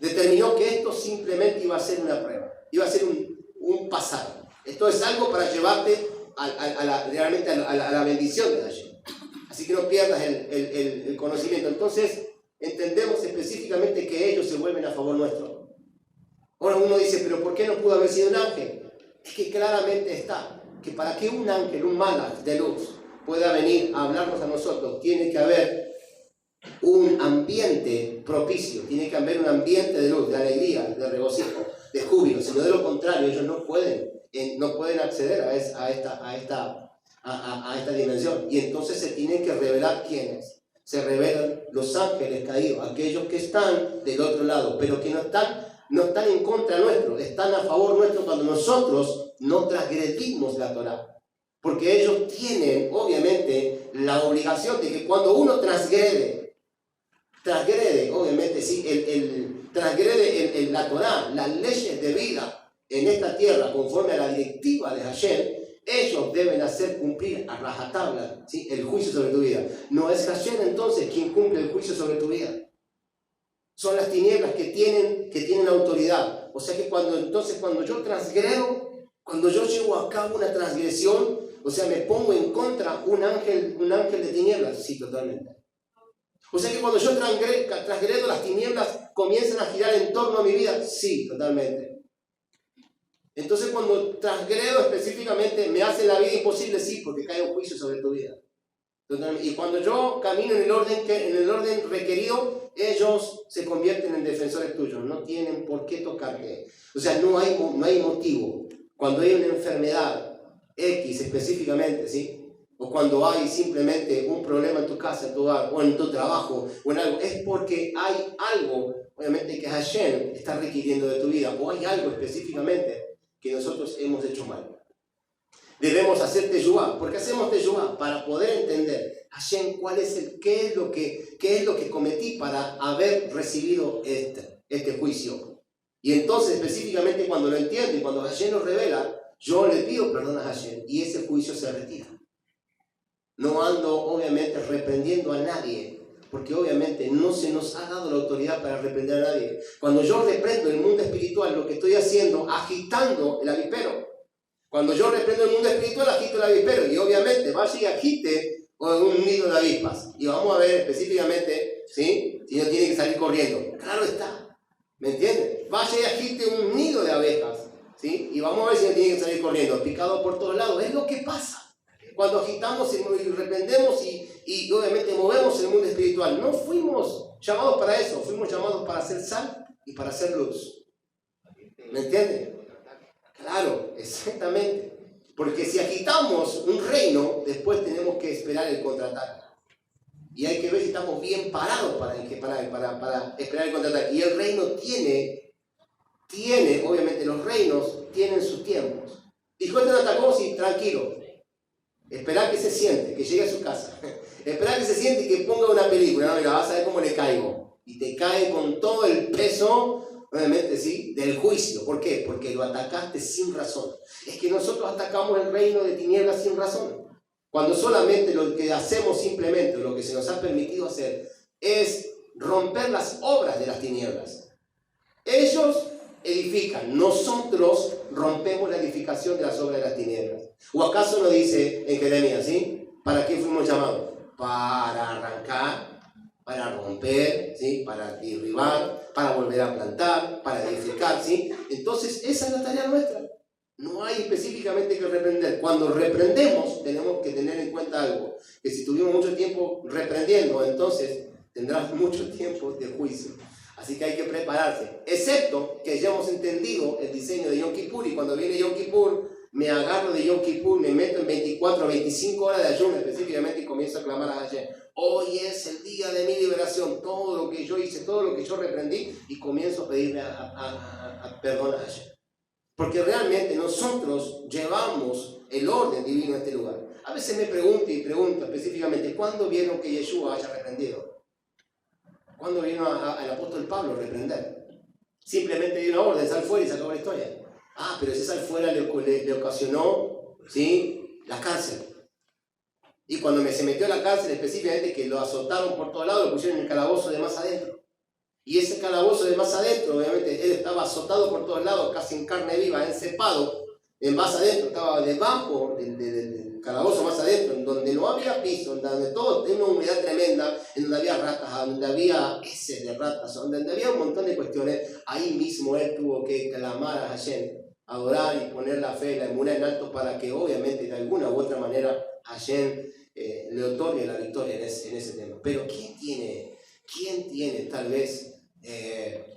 Speaker 1: determinó que esto simplemente iba a ser una prueba, iba a ser un pasar. Esto es algo para llevarte realmente a la bendición de Hashem. Así que no pierdas el conocimiento. Entonces entendemos específicamente que ellos se vuelven a favor nuestro. Ahora uno dice, pero ¿por qué no pudo haber sido un ángel? Es que claramente está que para que un ángel, un malach de luz, pueda venir a hablarnos a nosotros, tiene que haber un ambiente propicio, tiene que haber un ambiente de luz, de alegría, de regocijo, de júbilo. Si no, de lo contrario, ellos no pueden acceder a esta dimensión. Y entonces se tienen que revelar quiénes. Se revelan los ángeles caídos, aquellos que están del otro lado, pero que no están en contra nuestro, están a favor nuestro cuando nosotros no transgredimos la Torá. Porque ellos tienen, obviamente, la obligación de que cuando uno transgrede, obviamente, sí, transgrede la Torá, las leyes de vida en esta tierra, conforme a la directiva de Hashem, ellos deben hacer cumplir a rajatabla, ¿sí?, el juicio sobre tu vida. No es Hashem entonces quien cumple el juicio sobre tu vida. Son las tinieblas que tienen autoridad. O sea que cuando yo transgredo, cuando yo llevo a cabo una transgresión, o sea, me pongo en contra un ángel de tinieblas, sí, totalmente. O sea que cuando yo transgredo, las tinieblas comienzan a girar en torno a mi vida, sí, totalmente. Entonces cuando transgredo específicamente, me hace la vida imposible, sí, porque cae un juicio sobre tu vida. Totalmente. Y cuando yo camino en el orden requerido, ellos se convierten en defensores tuyos, no tienen por qué tocarte. O sea, no hay motivo. Cuando hay una enfermedad X específicamente, ¿sí?, o cuando hay simplemente un problema en tu casa, en tu hogar, o en tu trabajo, o en algo, es porque hay algo, obviamente, que Hashem está requiriendo de tu vida, o hay algo específicamente que nosotros hemos hecho mal. Debemos hacer teshuvá. ¿Por qué hacemos teshuvá? Para poder entender, Hashem, qué es lo que cometí para haber recibido este juicio. Y entonces, específicamente, cuando lo entiendo y cuando Hashem lo revela, yo le pido perdón a Hashem y ese juicio se retira. No ando, obviamente, reprendiendo a nadie, porque obviamente no se nos ha dado la autoridad para reprender a nadie. Cuando yo reprendo el mundo espiritual, lo que estoy haciendo, agitando el avispero. Cuando yo reprendo el mundo espiritual, agito el avispero. Y obviamente vaya y agite un nido de avispas. Y vamos a ver específicamente, ¿sí?, si no tiene que salir corriendo. Claro está. ¿Me entienden? Vaya y agite un nido de abejas, ¿sí? Y vamos a ver si no tiene que salir corriendo. Picado por todos lados. Es lo que pasa. Cuando agitamos y reprendemos y obviamente movemos el mundo espiritual. No fuimos llamados para eso. Fuimos llamados para hacer sal y para hacer luz. ¿Me entienden? Claro, exactamente. Porque si agitamos un reino, después tenemos que esperar el contraataque. Y hay que ver si estamos bien parados para esperar el contraataque. Y el reino tiene, obviamente los reinos tienen sus tiempos. Dijo, este no atacó, sí, tranquilo. Esperar que se siente, que llegue a su casa. Esperar que se siente y que ponga una película. No, mira, vas a ver cómo le caigo. Y te cae con todo el peso, obviamente, ¿sí?, del juicio. ¿Por qué? Porque lo atacaste sin razón. Es que nosotros atacamos el reino de tinieblas sin razón. Cuando solamente lo que hacemos simplemente, lo que se nos ha permitido hacer, es romper las obras de las tinieblas. Ellos edifican, nosotros rompemos la edificación de las obras de las tinieblas. ¿O acaso no dice en Jeremías, ¿sí?, para qué fuimos llamados? Para arrancar, para romper, ¿sí?, para derribar, para volver a plantar, para edificar, ¿sí? Entonces esa es la tarea nuestra. No hay específicamente que reprender. Cuando reprendemos tenemos que tener en cuenta algo, que si tuvimos mucho tiempo reprendiendo, entonces tendrás mucho tiempo de juicio. Así que hay que prepararse, excepto que ya hemos entendido el diseño de Yom Kippur, y cuando viene Yom Kippur, me agarro de Yom Kippur, me meto en 24 o 25 horas de ayuno específicamente y comienzo a clamar a Hashem. Hoy es el día de mi liberación, todo lo que yo hice, todo lo que yo reprendí, y comienzo a pedirle perdón a Hashem. Porque realmente nosotros llevamos el orden divino a este lugar. A veces me pregunto específicamente, ¿cuándo vieron que Yeshua haya reprendido? ¿Cuándo vino al apóstol Pablo a reprender? Simplemente dio una orden, sal fuera y se acabó la historia. Ah, pero ese sal fuera le ocasionó, ¿sí?, la cárcel. Y cuando se metió a la cárcel, específicamente que lo azotaron por todos lados, lo pusieron en el calabozo de más adentro. Y ese calabozo de más adentro, obviamente, él estaba azotado por todos lados, casi en carne viva, encepado, en más adentro, estaba debajo del calabozo más adentro, en donde no había piso, en donde todo tenía una humedad tremenda, en donde había ratas, donde había heces de ratas, donde había un montón de cuestiones. Ahí mismo él tuvo que clamar a Hashem, adorar y poner la fe, la emuná en alto, para que obviamente de alguna u otra manera Hashem le otorgue la victoria en ese tema. Pero ¿quién tiene tal vez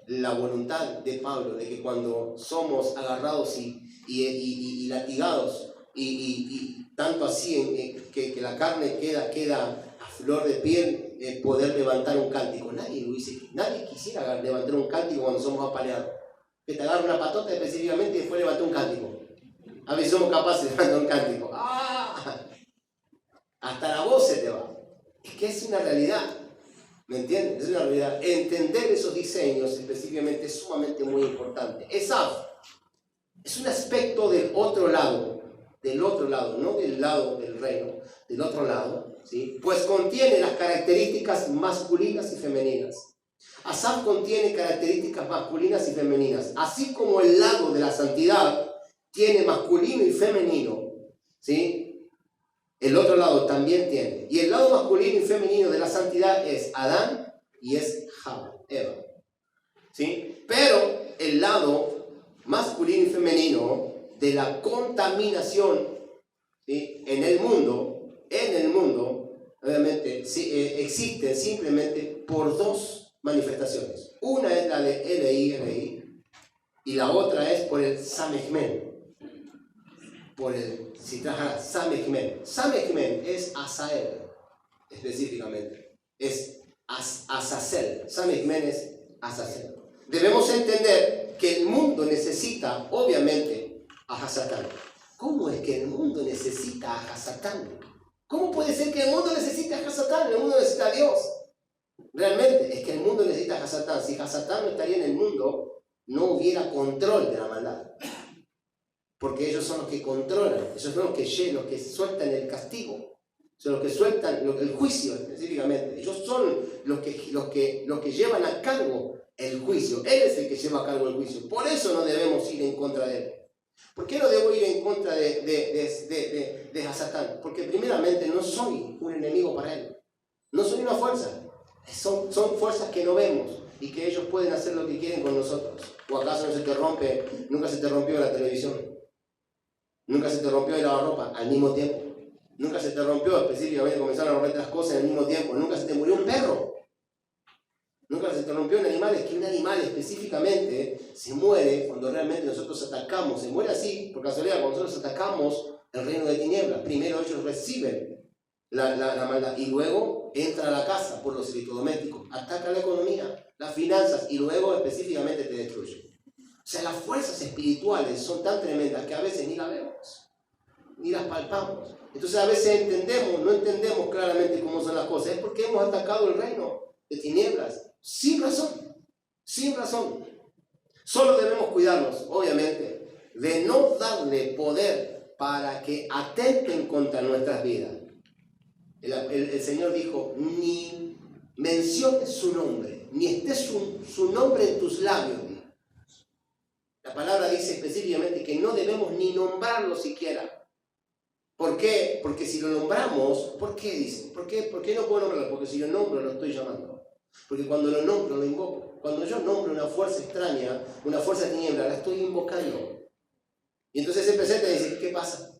Speaker 1: la voluntad de Pablo de que cuando somos agarrados y latigados y tanto así que la carne queda a flor de piel, poder levantar un cántico? Nadie lo dice. Nadie quisiera levantar un cántico cuando somos apaleados. Que te agarre una patota específicamente y después levantar un cántico. A veces somos capaces de levantar un cántico. ¡Ah! Hasta la voz se te va. Es que es una realidad. ¿Me entiendes? Es una realidad. Entender esos diseños específicamente es sumamente muy importante. Esaf es un aspecto del otro lado, no del lado del reino, del otro lado, ¿sí? Pues contiene las características masculinas y femeninas. Asaf contiene características masculinas y femeninas, así como el lado de la santidad tiene masculino y femenino, ¿sí? El otro lado también tiene. Y el lado masculino y femenino de la santidad es Adán y es Eva, ¿sí? Pero el lado masculino y femenino de la contaminación, ¿sí? en el mundo, obviamente, existen simplemente por dos manifestaciones. Una es la de L-I y la otra es por el Samechmen. Por el Samechmen. Samechmen es Asael, específicamente. Es Azazel. Samechmen es Azazel. Debemos entender que el mundo necesita, obviamente, a Hasatán. ¿Cómo es que el mundo necesita a Hasatán? ¿Cómo puede ser que el mundo necesite a Hasatán? El mundo necesita a Dios. Realmente es que el mundo necesita a Hasatán. Si Hasatán no estaría en el mundo, no hubiera control de la maldad. Porque ellos son los que controlan, ellos son los que sueltan el castigo, son los que sueltan el juicio específicamente. Ellos son los que llevan a cargo el juicio. Él es el que lleva a cargo el juicio. Por eso no debemos ir en contra de él. ¿Por qué no debo ir en contra de Hasatán? Porque primeramente no soy un enemigo para él. No soy una fuerza. Son fuerzas que no vemos y que ellos pueden hacer lo que quieren con nosotros. ¿O acaso nunca se te rompió la televisión? Nunca se te rompió el lavarropa al mismo tiempo. Nunca se te rompió específicamente, comenzaron a romper las cosas al mismo tiempo. Nunca se te murió un perro. Nunca se te rompió un animal. Es que un animal específicamente se muere cuando realmente nosotros atacamos. Se muere así, por casualidad, cuando nosotros atacamos el reino de tinieblas. Primero ellos reciben la maldad y luego entra a la casa por los electrodomésticos. Ataca la economía, las finanzas y luego específicamente te destruye. O sea, las fuerzas espirituales son tan tremendas que a veces ni las vemos, ni las palpamos. Entonces a veces no entendemos claramente cómo son las cosas. Es porque hemos atacado el reino de tinieblas, sin razón. Solo debemos cuidarnos, obviamente, de no darle poder para que atenten contra nuestras vidas. El Señor dijo, ni menciones su nombre, ni esté su nombre en tus labios. La palabra dice específicamente que no debemos ni nombrarlo siquiera. ¿Por qué? Porque si lo nombramos, ¿por qué dice? ¿Por qué no puedo nombrarlo? Porque si lo nombro, lo estoy llamando. Porque cuando lo nombro, lo invoco. Cuando yo nombro una fuerza extraña, una fuerza de tiniebla, la estoy invocando. Y entonces se presenta y dice, ¿qué pasa?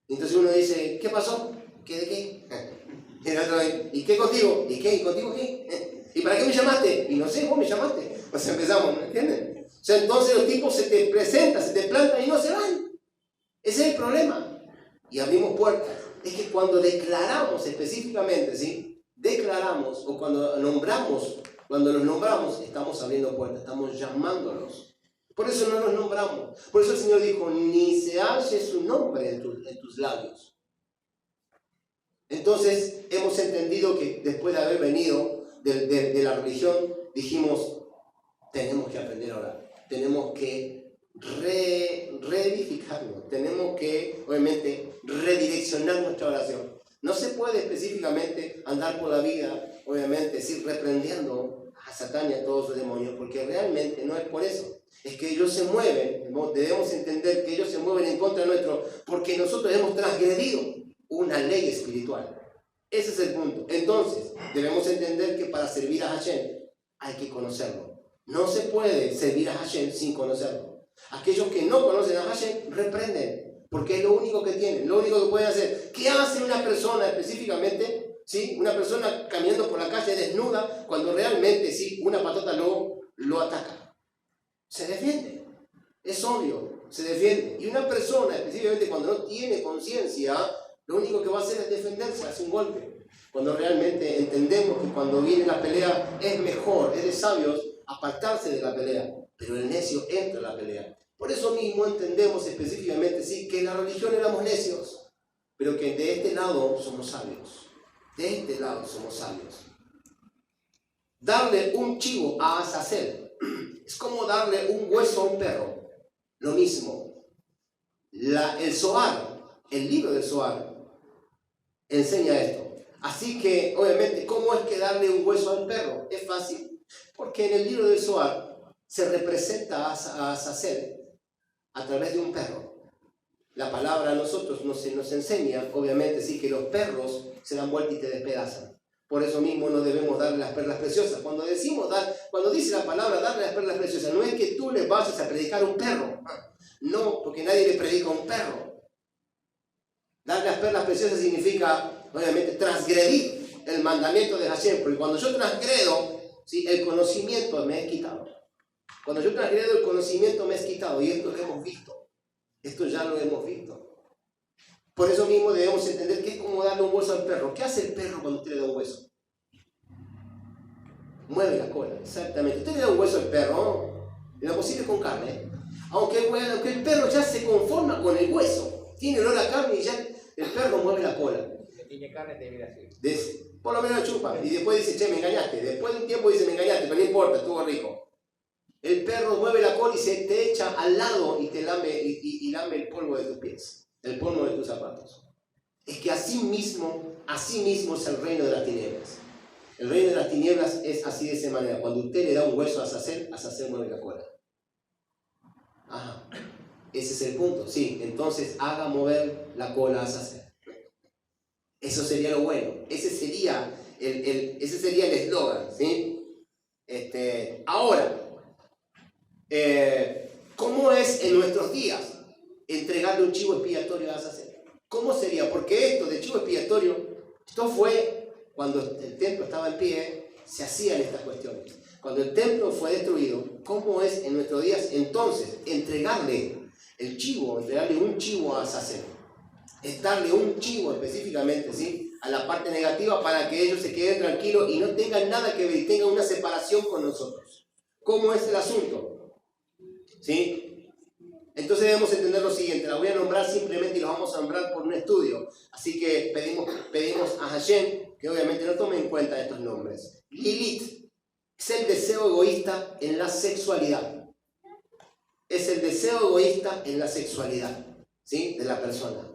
Speaker 1: Y entonces uno dice, ¿qué pasó? ¿Qué de qué? Y el otro dice, ¿y qué contigo? ¿Y qué? ¿Y contigo qué? ¿Y para qué me llamaste? Y no sé, vos me llamaste. Pues empezamos, ¿me entienden? O sea, entonces los tipos se te presentan, se te plantan y no se van. Ese es el problema. Y abrimos puertas. Es que cuando declaramos específicamente, ¿sí? Declaramos, o cuando los nombramos, estamos abriendo puertas, estamos llamándolos. Por eso no los nombramos. Por eso el Señor dijo, ni se halle su nombre en tus labios. Entonces hemos entendido que después de haber venido de la religión, dijimos, tenemos que aprender a orar. Tenemos que reedificarnos. Tenemos que, obviamente, redireccionar nuestra oración. No se puede específicamente andar por la vida, obviamente, decir, reprendiendo a Satán y a todos sus demonios, porque realmente no es por eso. Es que ellos se mueven, debemos entender que ellos se mueven en contra nuestro, porque nosotros hemos transgredido una ley espiritual. Ese es el punto. Entonces, debemos entender que para servir a Hashem hay que conocerlo. No se puede servir a Hashem sin conocerlo. Aquellos que no conocen a Hashem reprenden, porque es lo único que tienen, lo único que pueden hacer. ¿Qué hace una persona específicamente? ¿Sí? Una persona caminando por la calle desnuda cuando realmente sí, una patota lo ataca. Se defiende. Es obvio, se defiende. Y una persona específicamente cuando no tiene conciencia, lo único que va a hacer es defenderse, hace un golpe. Cuando realmente entendemos que cuando viene la pelea es mejor, es de sabios apartarse de la pelea, pero el necio entra a la pelea. Por eso mismo entendemos específicamente sí, que en la religión éramos necios, pero que de este lado somos sabios. De este lado somos sabios. Darle un chivo a Azazel es como darle un hueso a un perro. Lo mismo. El Zohar, el libro del Zohar, enseña esto. Así que, obviamente, ¿cómo es que darle un hueso a un perro? Es fácil. Porque en el libro del Zohar se representa a Azazel a través de un perro. La palabra a nosotros nos enseña, obviamente, sí, que los perros se dan vuelta y te despedazan. Por eso mismo no debemos darle las perlas preciosas. Cuando dice la palabra darle las perlas preciosas, no es que tú le vayas a predicar a un perro. No, porque nadie le predica a un perro. Darle las perlas preciosas significa, obviamente, transgredir el mandamiento de Hashem. Porque cuando yo transgredo, ¿sí? El conocimiento me es quitado. Cuando yo transgredo el conocimiento me es quitado. Y esto lo hemos visto. Esto ya lo hemos visto. Por eso mismo debemos entender que es como darle un hueso al perro. ¿Qué hace el perro cuando usted le da un hueso? Mueve la cola, exactamente. Usted le da un hueso al perro, ¿no? En lo posible con carne. Aunque el perro ya se conforma con el hueso. Tiene olor a carne y ya el perro mueve la cola.
Speaker 3: Tiene carne, te mira así.
Speaker 1: Por lo menos chupa. Y después dice, che, me engañaste. Después de un tiempo dice, me engañaste, pero no importa, estuvo rico. El perro mueve la cola y se te echa al lado y te lame, y lame el polvo de tus pies. El polvo de tus zapatos. Es que así mismo es el reino de las tinieblas. El reino de las tinieblas es así de esa manera. Cuando usted le da un hueso a Azazel mueve la cola. Ajá. Ese es el punto. Sí, entonces haga mover la cola a Azazel. Eso sería lo bueno. Ese sería el eslogan, ¿sí? Ahora, ¿cómo es en nuestros días entregarle un chivo expiatorio a Azazel? ¿Cómo sería? Porque esto de chivo expiatorio, esto fue cuando el templo estaba en pie, se hacían estas cuestiones. Cuando el templo fue destruido, ¿cómo es en nuestros días entonces entregarle un chivo a Azazel? Es darle un chivo específicamente, ¿sí? A la parte negativa para que ellos se queden tranquilos y no tengan nada que ver y tengan una separación con nosotros. ¿Cómo es el asunto? ¿Sí? Entonces debemos entender lo siguiente. La voy a nombrar simplemente y los vamos a nombrar por un estudio. Así que pedimos a Hashem que obviamente no tome en cuenta estos nombres. Lilith es el deseo egoísta en la sexualidad. Es el deseo egoísta en la sexualidad, ¿sí? De la persona.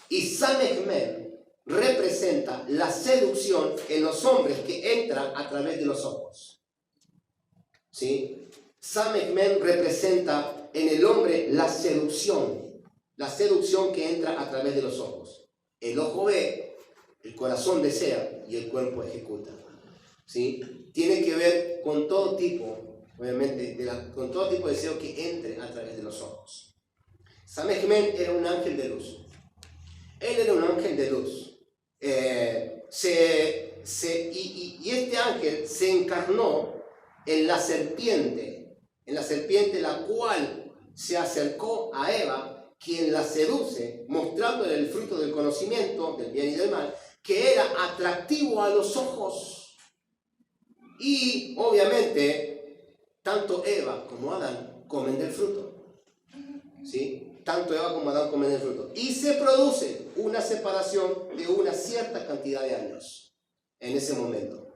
Speaker 1: Y Samechmen representa la seducción en los hombres que entra a través de los ojos. ¿Sí? Samechmen representa en el hombre la seducción que entra a través de los ojos. El ojo ve, el corazón desea y el cuerpo ejecuta. ¿Sí? Tiene que ver con todo tipo, obviamente, con todo tipo de deseo que entre a través de los ojos. Samechmen era un ángel de luz. Él era un ángel de luz. Y este ángel se encarnó en la serpiente la cual se acercó a Eva, quien la seduce, mostrándole el fruto del conocimiento del bien y del mal, que era atractivo a los ojos. Y obviamente, tanto Eva como Adán comen del fruto. ¿Sí? Tanto Eva como Adán comen del fruto. Y se produce una separación de una cierta cantidad de años en ese momento.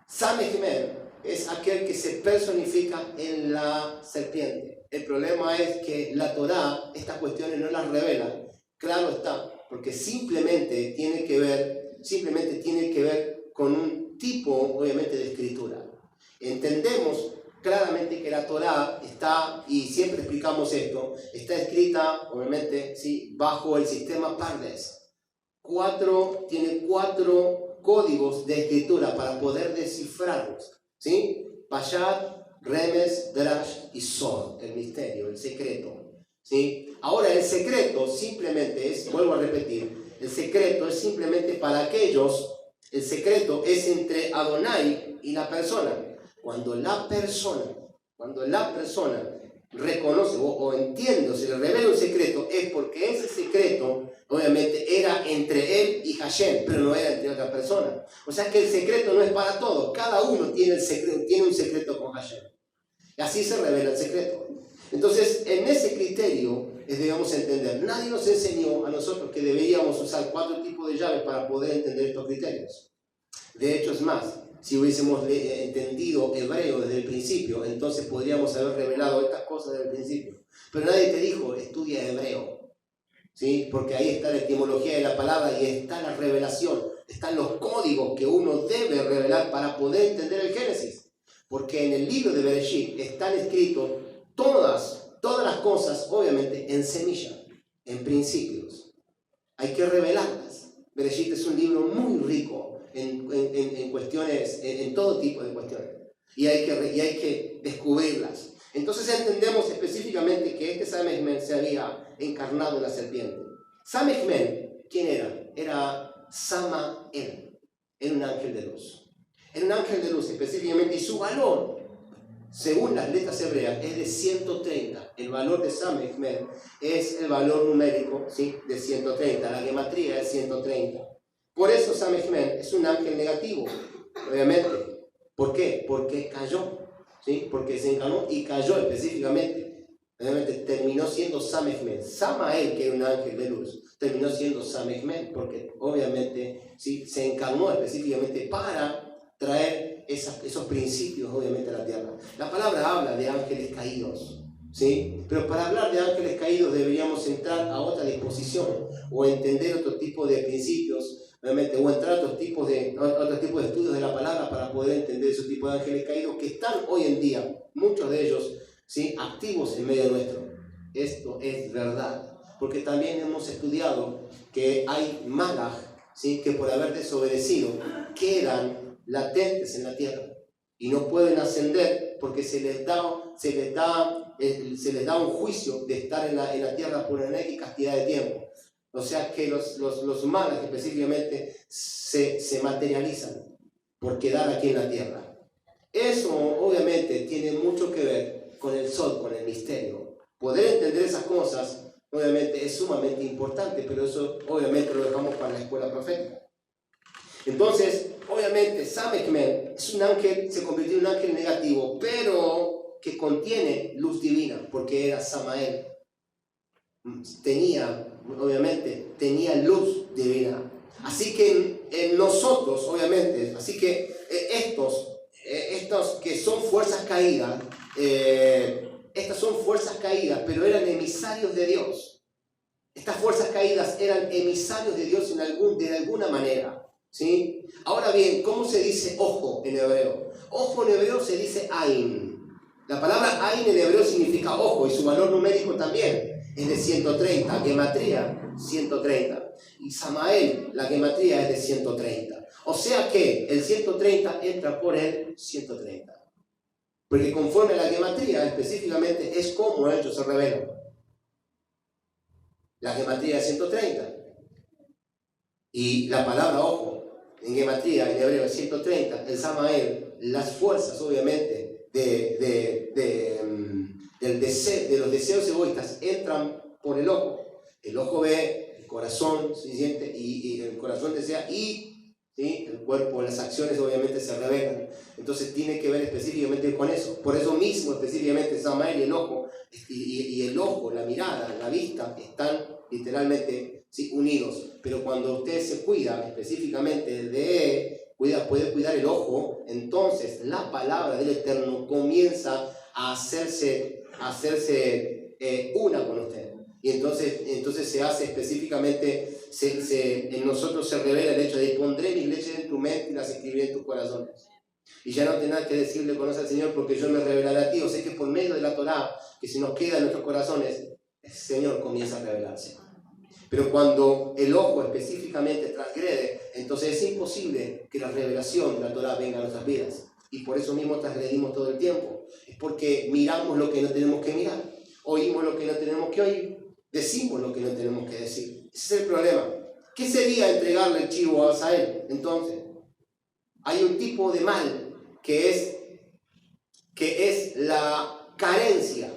Speaker 1: Samechmen es aquel que se personifica en la serpiente. El problema es que la Torá estas cuestiones no las revela. Claro está, porque simplemente tiene que ver con un tipo, obviamente, de escritura. Entendemos claramente que la Torá está, y siempre explicamos esto, está escrita, obviamente, ¿sí?, bajo el sistema Pardes. Tiene 4 códigos de escritura para poder descifrarlos, ¿sí? Payat, Remes, Drash y Sod, el misterio, el secreto, ¿sí? Ahora, el secreto simplemente es, vuelvo a repetir, el secreto es simplemente para aquellos, el secreto es entre Adonai y la persona. Cuando la persona reconoce o entiende o se le revela un secreto, es porque ese secreto obviamente era entre él y Hashem, pero no era entre otra persona. O sea que el secreto no es para todos, cada uno tiene un secreto con Hashem. Y así se revela el secreto. Entonces, en ese criterio debemos entender. Nadie nos enseñó a nosotros que deberíamos usar 4 tipos de llaves para poder entender estos criterios. De hecho, es más, si hubiésemos entendido hebreo desde el principio, entonces podríamos haber revelado estas cosas desde el principio. Pero nadie te dijo, estudia hebreo, ¿sí? Porque ahí está la etimología de la palabra y está la revelación, están los códigos que uno debe revelar para poder entender el Génesis. Porque en el libro de Bereshit están escritos todas las cosas, obviamente, en semilla, en principios. Hay que revelarlas. Bereshit es un libro muy rico en cuestiones, en todo tipo de cuestiones, y hay que descubrirlas. Entonces entendemos específicamente que este Samech-Men se había encarnado en la serpiente. Samech-Men, ¿quién era? Era Samael, era un ángel de luz. Era un ángel de luz específicamente, y su valor, según las letras hebreas, es de 130. El valor de Samech-Men es el valor numérico, ¿sí?, de 130. La gematría es 130. Por eso Samech-Men es un ángel negativo, obviamente. ¿Por qué? Porque cayó, ¿sí? Porque se encarnó y cayó específicamente. Obviamente terminó siendo Samech-Men. Samael, que era un ángel de luz, terminó siendo Samech-Men, porque obviamente, ¿sí?, se encarnó específicamente para traer esos principios, obviamente, a la tierra. La palabra habla de ángeles caídos, ¿sí? Pero para hablar de ángeles caídos deberíamos entrar a otra disposición o entender otro tipo de principios, obviamente, o entrar a otro tipo de estudios de la palabra para poder entender ese tipo de ángeles caídos que están hoy en día, muchos de ellos, ¿sí?, activos en medio nuestro. Esto es verdad, porque también hemos estudiado que hay malaj, ¿sí?, que por haber desobedecido quedan latentes en la tierra y no pueden ascender porque se les da un juicio de estar en la tierra por una X cantidad de tiempo. O sea que los malaj específicamente se materializan por quedar aquí en la tierra. Eso obviamente tiene mucho que ver con el sol, con el misterio. Poder entender esas cosas obviamente es sumamente importante, pero eso obviamente lo dejamos para la escuela profética. Entonces, obviamente, Samech-Men es un ángel, se convirtió en un ángel negativo, pero que contiene luz divina, porque era Samael. Tenía luz divina. Así que en nosotros, obviamente, estos que son fuerzas caídas, estas son fuerzas caídas, pero eran emisarios de Dios. Estas fuerzas caídas eran emisarios de Dios de alguna manera, ¿sí? Ahora bien, ¿cómo se dice ojo en hebreo? Ojo en hebreo se dice Ain. La palabra Ain en hebreo significa ojo, y su valor numérico también es de 130, gematría 130. Y Samael, la gematría es de 130. O sea que el 130 entra por el 130. Porque conforme a la gematría, específicamente, es como ellos se revelan. La gematría es 130. Y la palabra ojo, en gematría, en hebreo, es 130. El Samael, las fuerzas, obviamente, de los deseos egoístas entran por el ojo. El ojo ve, el corazón se siente y el corazón desea, y ¿sí?, el cuerpo, las acciones obviamente se revelan. Entonces tiene que ver específicamente con eso. Por eso mismo específicamente Samael y el ojo, el ojo, la mirada, la vista están literalmente, ¿sí?, unidos. Pero cuando usted se cuida específicamente puede cuidar el ojo, entonces la palabra del Eterno comienza a hacerse hacerse una con usted. Y entonces se hace específicamente, en nosotros se revela el hecho de pondré mis leyes en tu mente y las escribiré en tus corazones. Y ya no tendrás que decirle conoce al Señor porque yo me revelaré a ti. O sea que por medio de la Torá, que se nos queda en nuestros corazones, el Señor comienza a revelarse. Pero cuando el ojo específicamente transgrede, entonces es imposible que la revelación de la Torá venga a nuestras vidas. Y por eso mismo transgredimos todo el tiempo. Es porque miramos lo que no tenemos que mirar, oímos lo que no tenemos que oír, decimos lo que no tenemos que decir. Ese es el problema. ¿Qué sería entregarle el chivo a Asael? Entonces, hay un tipo de mal que es la carencia,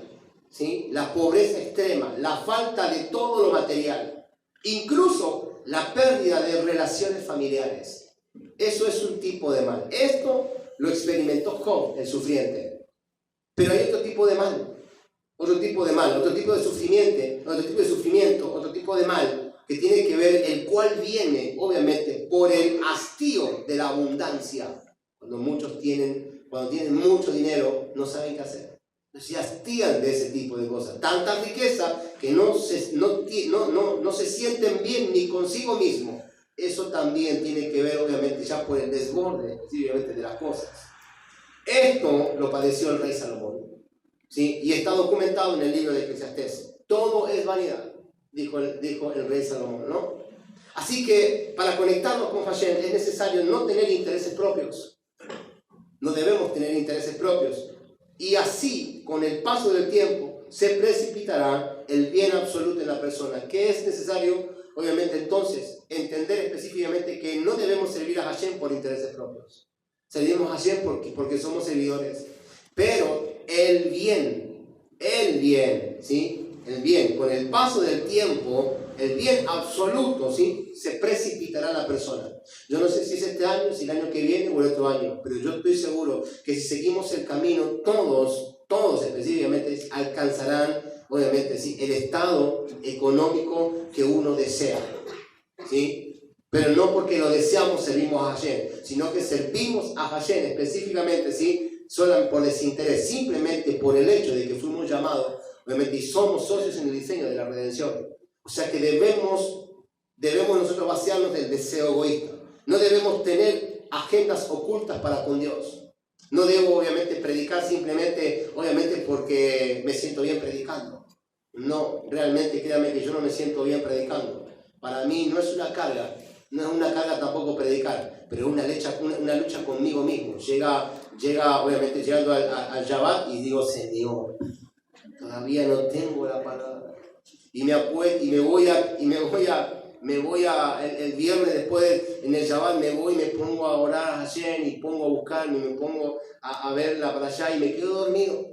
Speaker 1: ¿sí? La pobreza extrema, la falta de todo lo material, incluso la pérdida de relaciones familiares. Eso es un tipo de mal. Esto lo experimentó Job, el sufriente. Pero hay otro tipo de mal, otro tipo de sufrimiento, otro tipo de mal que tiene que ver, el cual viene obviamente por el hastío de la abundancia. Cuando tienen mucho dinero, no saben qué hacer. Se hastían de ese tipo de cosas. Tanta riqueza que no se sienten bien ni consigo mismo. Eso también tiene que ver obviamente ya por el desborde específicamente de las cosas. Esto lo padeció el rey Salomón, ¿sí? Y está documentado en el libro de Eclesiastés. Todo es vanidad, dijo el rey Salomón, ¿no? Así que para conectarnos con Hashem es necesario no tener intereses propios. No debemos tener intereses propios. Y así, con el paso del tiempo, se precipitará el bien absoluto en la persona. ¿Qué es necesario? Obviamente entonces, entender específicamente que no debemos servir a Hashem por intereses propios. Servimos a Hashem porque somos servidores. Pero el bien, ¿sí? El bien, con el paso del tiempo, el bien absoluto, ¿sí? Se precipitará en la persona. Yo no sé si es este año, si el año que viene o el otro año, pero yo estoy seguro que si seguimos el camino, todos específicamente alcanzarán, obviamente, ¿sí? El estado económico que uno desea, ¿sí? Pero no porque lo deseamos servimos a Hashem, sino que servimos a Hashem específicamente, ¿sí? Solo por desinterés, simplemente por el hecho de que fuimos llamados, obviamente, y somos socios en el diseño de la redención. O sea que debemos nosotros vaciarnos del deseo egoísta. No debemos tener agendas ocultas para con Dios. No debo obviamente predicar simplemente, obviamente porque me siento bien predicando. No, realmente créame que yo no me siento bien predicando. Para mí no es una carga tampoco predicar, pero es una lucha conmigo mismo. Llega obviamente llegando al Shabbat y digo, Señor, todavía no tengo la palabra. Y me voy a el viernes después en el Shabbat me pongo a orar a Hashem y pongo a buscarme, me pongo a verla para allá y me quedo dormido.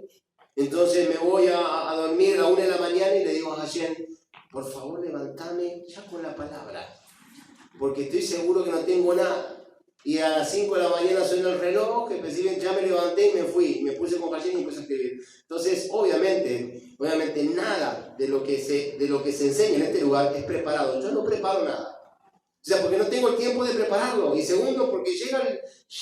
Speaker 1: Entonces me voy a dormir a la 1 de la mañana y le digo a Hashem, por favor levantame ya con la palabra, porque estoy seguro que no tengo nada. Y a las 5 de la mañana suena el reloj, que ya me levanté y me fui, me puse con Hashem y empecé a escribir. Entonces, obviamente nada de lo que se enseña en este lugar es preparado. Yo no preparo nada. O sea, porque no tengo el tiempo de prepararlo. Y segundo, porque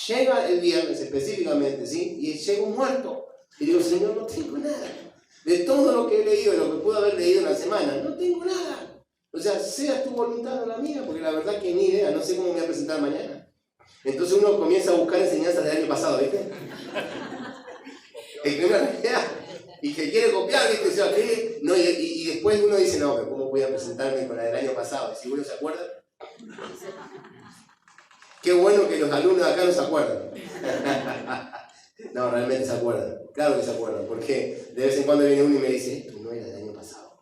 Speaker 1: llega el viernes específicamente, ¿sí? Y llego muerto. Y digo, Señor, no tengo nada. De todo lo que he leído, de lo que pude haber leído en la semana, no tengo nada. O sea, sea tu voluntad o la mía, porque la verdad que ni idea, no sé cómo me voy a presentar mañana. Entonces uno comienza a buscar enseñanzas del año pasado, ¿viste? Y que quiere copiar, ¿viste? O sea, no, y después uno dice, no, pero ¿cómo voy a presentarme con la del año pasado? ¿Si uno se acuerda? Qué bueno que los alumnos de acá no se acuerdan. No, realmente se acuerdan. Claro que se acuerdan, porque de vez en cuando viene uno y me dice, esto no era del año pasado.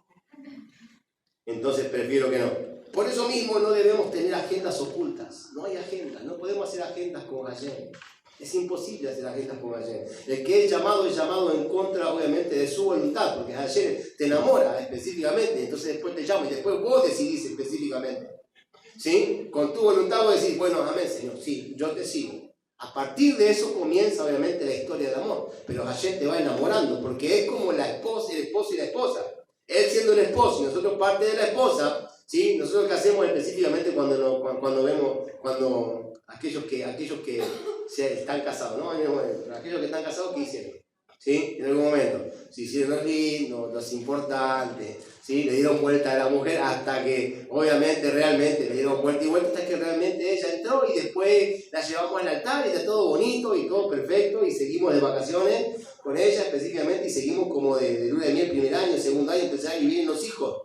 Speaker 1: Entonces prefiero que no. Por eso mismo no debemos tener agendas ocultas. No hay agendas, no podemos hacer agendas con Hashem. Es imposible hacer agendas con Hashem. El que es llamado en contra, obviamente, de su voluntad, porque Hashem te enamora específicamente, entonces después te llama y después vos decidís específicamente. ¿Sí? Con tu voluntad vos decís, bueno, amén, Señor, sí, yo te sigo. A partir de eso comienza, obviamente, la historia de amor. Pero Hashem te va enamorando, porque es como el esposo y la esposa. Él siendo el esposo y nosotros parte de la esposa. ¿Sí? Nosotros qué hacemos específicamente cuando vemos aquellos que se están casados, ¿no? Aquellos que están casados, ¿qué hicieron? ¿sí? En algún momento. Se hicieron los lindos, los importantes, ¿sí? Le dieron vuelta a la mujer hasta que, obviamente, realmente le dieron vuelta y vuelta hasta que realmente ella entró y después la llevamos al altar y está todo bonito y todo perfecto y seguimos de vacaciones con ella específicamente y seguimos como de luna de miel primer año, segundo año, tercer año y vienen los hijos.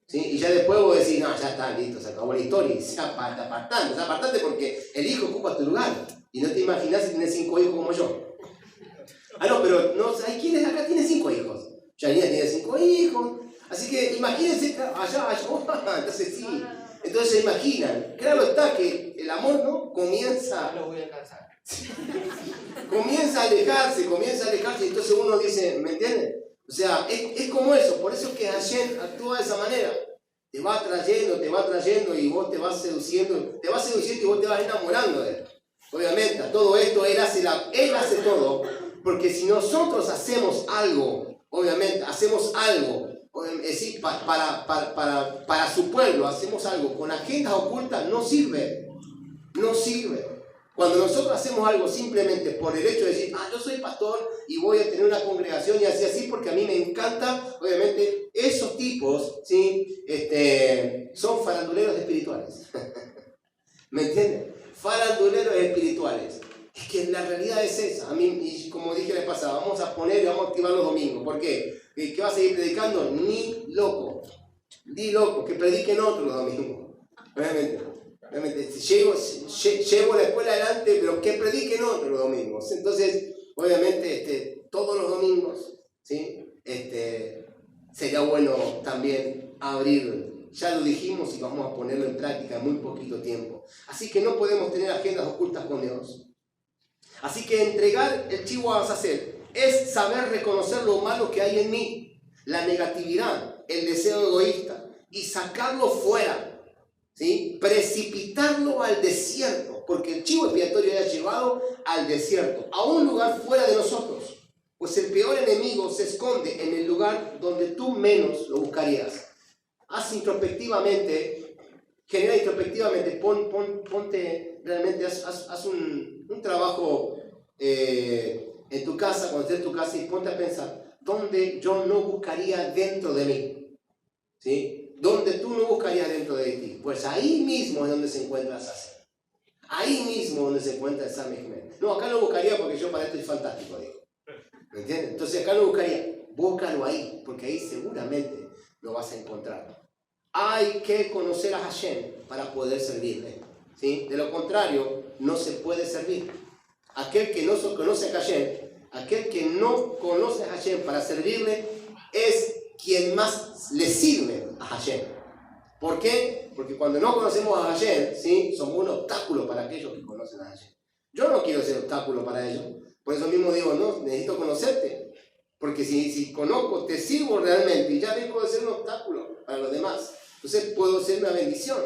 Speaker 1: ¿Sí? Y ya después vos decís, no, ya está, listo, se acabó la historia y se apartate porque el hijo ocupa tu lugar y no te imaginás si tienes 5 hijos como yo. Ah, no, pero no, hay quienes acá tienen 5 hijos. Janina tiene 5 hijos. Así que imagínense allá, entonces sí. Entonces se imaginan. Claro está que el amor, ¿no? Comienza.
Speaker 3: No lo voy a alcanzar.
Speaker 1: Comienza a alejarse. Y entonces uno dice, ¿me entiendes? O sea, es como eso. Por eso es que Hashem actúa de esa manera. Te va trayendo y vos te vas seduciendo y vos te vas enamorando de él. Obviamente, a todo esto él hace todo. Porque si nosotros hacemos algo, obviamente, es decir, para su pueblo, hacemos algo con agendas ocultas, no sirve. Cuando nosotros hacemos algo simplemente por el hecho de decir, yo soy pastor y voy a tener una congregación y así, porque a mí me encanta, obviamente, esos tipos, ¿sí? Son faranduleros espirituales. ¿Me entienden? Faranduleros espirituales. Es que la realidad es esa. A mí, y como dije la vez pasada, vamos a activar los domingos. ¿Por qué? ¿Que vas a seguir predicando? Ni loco, que prediquen otro los domingos. Obviamente, llevo la escuela adelante, pero que prediquen otro los domingos. Entonces, obviamente, todos los domingos, ¿sí? Sería bueno también abrir. Ya lo dijimos y vamos a ponerlo en práctica en muy poquito tiempo. Así que no podemos tener agendas ocultas con Dios. Así que entregar el chivo a Azazel es saber reconocer lo malo que hay en mí, la negatividad, el deseo egoísta, y sacarlo fuera, ¿sí? Precipitarlo al desierto, porque el chivo expiatorio era llevado al desierto, a un lugar fuera de nosotros, pues el peor enemigo se esconde en el lugar donde tú menos lo buscarías. Haz introspectivamente, genera introspectivamente, ponte realmente, haz un trabajo en tu casa, cuando estés en tu casa y ponte a pensar, ¿dónde yo no buscaría dentro de mí? ¿Sí? ¿Dónde tú no buscarías dentro de ti? Pues ahí mismo es donde se encuentra Azazel. Ahí mismo donde se encuentra el Samehmed. No, acá no buscaría porque yo para esto soy fantástico, digo. ¿Me entiendes? Entonces acá no buscaría, búscalo ahí, porque ahí seguramente lo vas a encontrar. Hay que conocer a Hashem para poder servirle, ¿sí? De lo contrario, no se puede servir. Aquel que no conoce a Hashem, para servirle, es quien más le sirve a Hashem. ¿Por qué? Porque cuando no conocemos a Hashem, ¿sí? Somos un obstáculo para aquellos que conocen a Hashem. Yo no quiero ser obstáculo para ellos. Por eso mismo digo, no, necesito conocerte. Porque si conozco, te sirvo realmente y ya dejo de ser un obstáculo para los demás. Entonces puedo ser una bendición.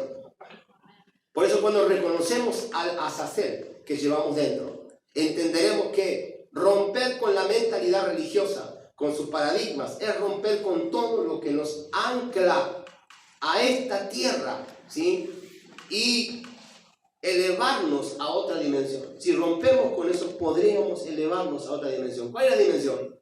Speaker 1: Por eso cuando reconocemos al Azazel que llevamos dentro, entenderemos que romper con la mentalidad religiosa, con sus paradigmas, es romper con todo lo que nos ancla a esta tierra, ¿sí? Y elevarnos a otra dimensión. Si rompemos con eso, podríamos elevarnos a otra dimensión. ¿Cuál es la dimensión?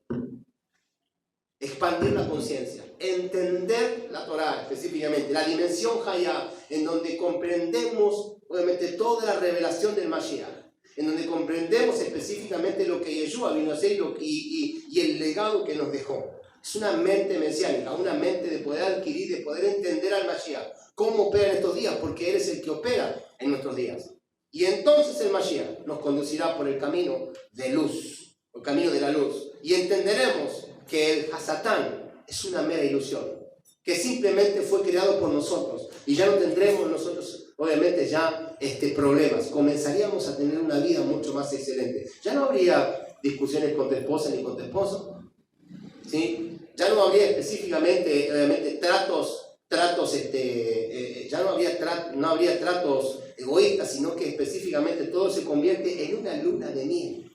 Speaker 1: Expandir la conciencia, entender la Torá específicamente, la dimensión Hayá, en donde comprendemos obviamente toda la revelación del Mashiach, en donde comprendemos específicamente lo que Yeshua vino a hacer y el legado que nos dejó. Es una mente mesiánica, una mente de poder adquirir, de poder entender al Mashiach, cómo opera en estos días, porque Él es el que opera en nuestros días. Y entonces el Mashiach nos conducirá por el camino de luz, el camino de la luz, y entenderemos que el Hasatán es una mera ilusión, que simplemente fue creado por nosotros, y ya no tendremos nosotros, obviamente, ya problemas. Comenzaríamos a tener una vida mucho más excelente. Ya no habría discusiones con tu esposa ni con tu esposo, ¿sí? Ya no habría específicamente, obviamente, ya no habría tratos egoístas, sino que específicamente todo se convierte en una luna de miel.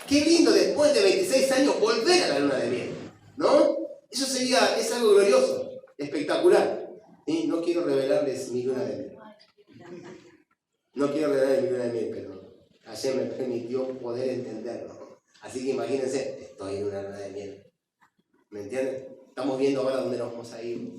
Speaker 1: Qué lindo después de 26 años volver a la luna de miel, ¿no? Eso es algo glorioso, espectacular. Y no quiero revelarles mi luna de miel. No quiero revelarles mi luna de miel, pero ayer me permitió poder entenderlo. Así que imagínense, estoy en una luna de miel. ¿Me entienden? Estamos viendo ahora dónde nos vamos a ir.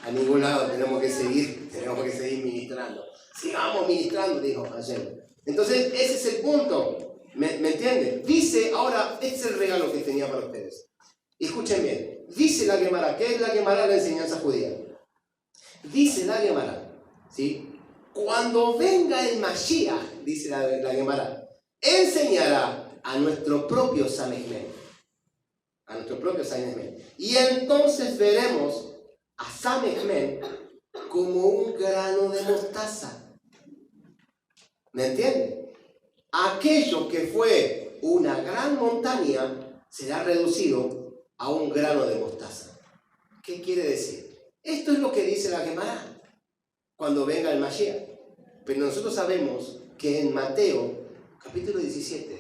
Speaker 1: A ningún lado tenemos que seguir ministrando. Sigamos ministrando, dijo ayer. Entonces, ese es el punto. ¿Me entienden? Dice, ahora, este es el regalo que tenía para ustedes. Escuchen bien. Dice la Gemara, ¿qué es la Gemara? La enseñanza judía. Dice la Gemara, ¿sí? Cuando venga el Mashiach, dice la Gemara, enseñará a nuestro propio Samechmen. A nuestro propio Samechmen. Y entonces veremos a Samechmen como un grano de mostaza. ¿Me entienden? Aquello que fue una gran montaña será reducido a un grano de mostaza. ¿Qué quiere decir? Esto es lo que dice la Gemara cuando venga el Mashiach. Pero nosotros sabemos que en Mateo, capítulo 17,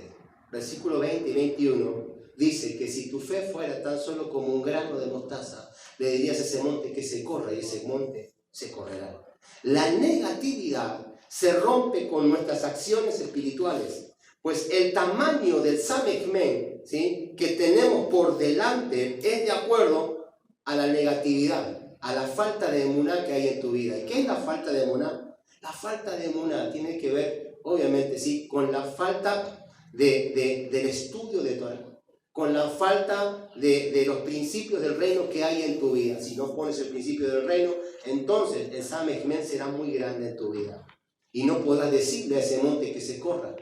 Speaker 1: versículo 20 y 21, dice que si tu fe fuera tan solo como un grano de mostaza, le dirías a ese monte que se corra y ese monte se correrá. La negatividad se rompe con nuestras acciones espirituales, pues el tamaño del Samechmen, ¿sí?, que tenemos por delante es de acuerdo a la negatividad, a la falta de emuná que hay en tu vida. ¿Y qué es la falta de emuná? La falta de emuná tiene que ver, obviamente, sí, con la falta del estudio de Torah, con la falta de los principios del reino que hay en tu vida. Si no pones el principio del reino, entonces el Samechmen será muy grande en tu vida. Y no podrás decirle a ese monte que se corra.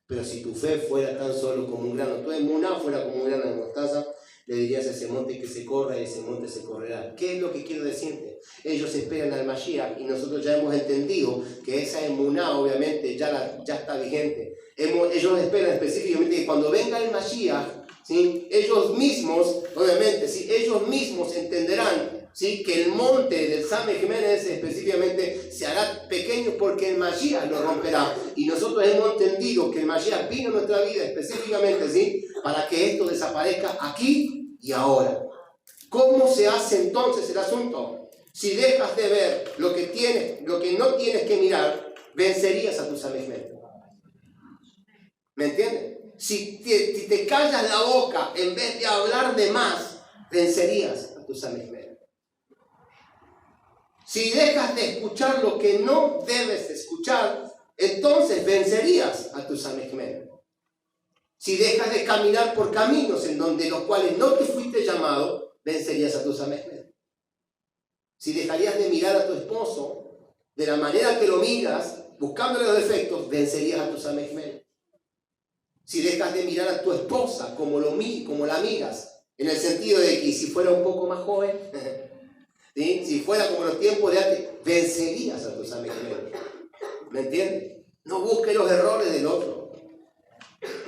Speaker 1: Pero si tu fe fuera tan solo como un grano, tu emuná fuera como un grano de mostaza, le dirías a ese monte que se corra y ese monte se correrá. ¿Qué es lo que quiero decirte? Ellos esperan al Mashiach y nosotros ya hemos entendido que esa emuná obviamente ya está vigente. Ellos esperan específicamente que cuando venga el Mashiach, ¿sí?, ellos mismos, obviamente, ¿sí?, ellos mismos entenderán, ¿sí?, que el monte del Samechmen específicamente se hará pequeño porque el Mashiach lo romperá. Y nosotros hemos entendido que el Mashiach vino a nuestra vida específicamente, ¿sí?, para que esto desaparezca aquí y ahora. ¿Cómo se hace entonces el asunto? Si dejas de ver lo que no tienes que mirar, vencerías a tu Samechmen. ¿Me entiendes? Si te callas la boca en vez de hablar de más, vencerías a tu Samechmen. Si dejas de escuchar lo que no debes escuchar, entonces vencerías a tu Samechmen. Si dejas de caminar por caminos en donde los cuales no te fuiste llamado, vencerías a tu Samechmen. Si dejarías de mirar a tu esposo de la manera que lo miras, buscándole los defectos, vencerías a tu Samechmen. Si dejas de mirar a tu esposa como la miras, en el sentido de que si fuera un poco más joven, ¿sí?, si fuera como los tiempos de antes, vencerías a tu Samechmen. ¿Me entiendes? No busques los errores del otro.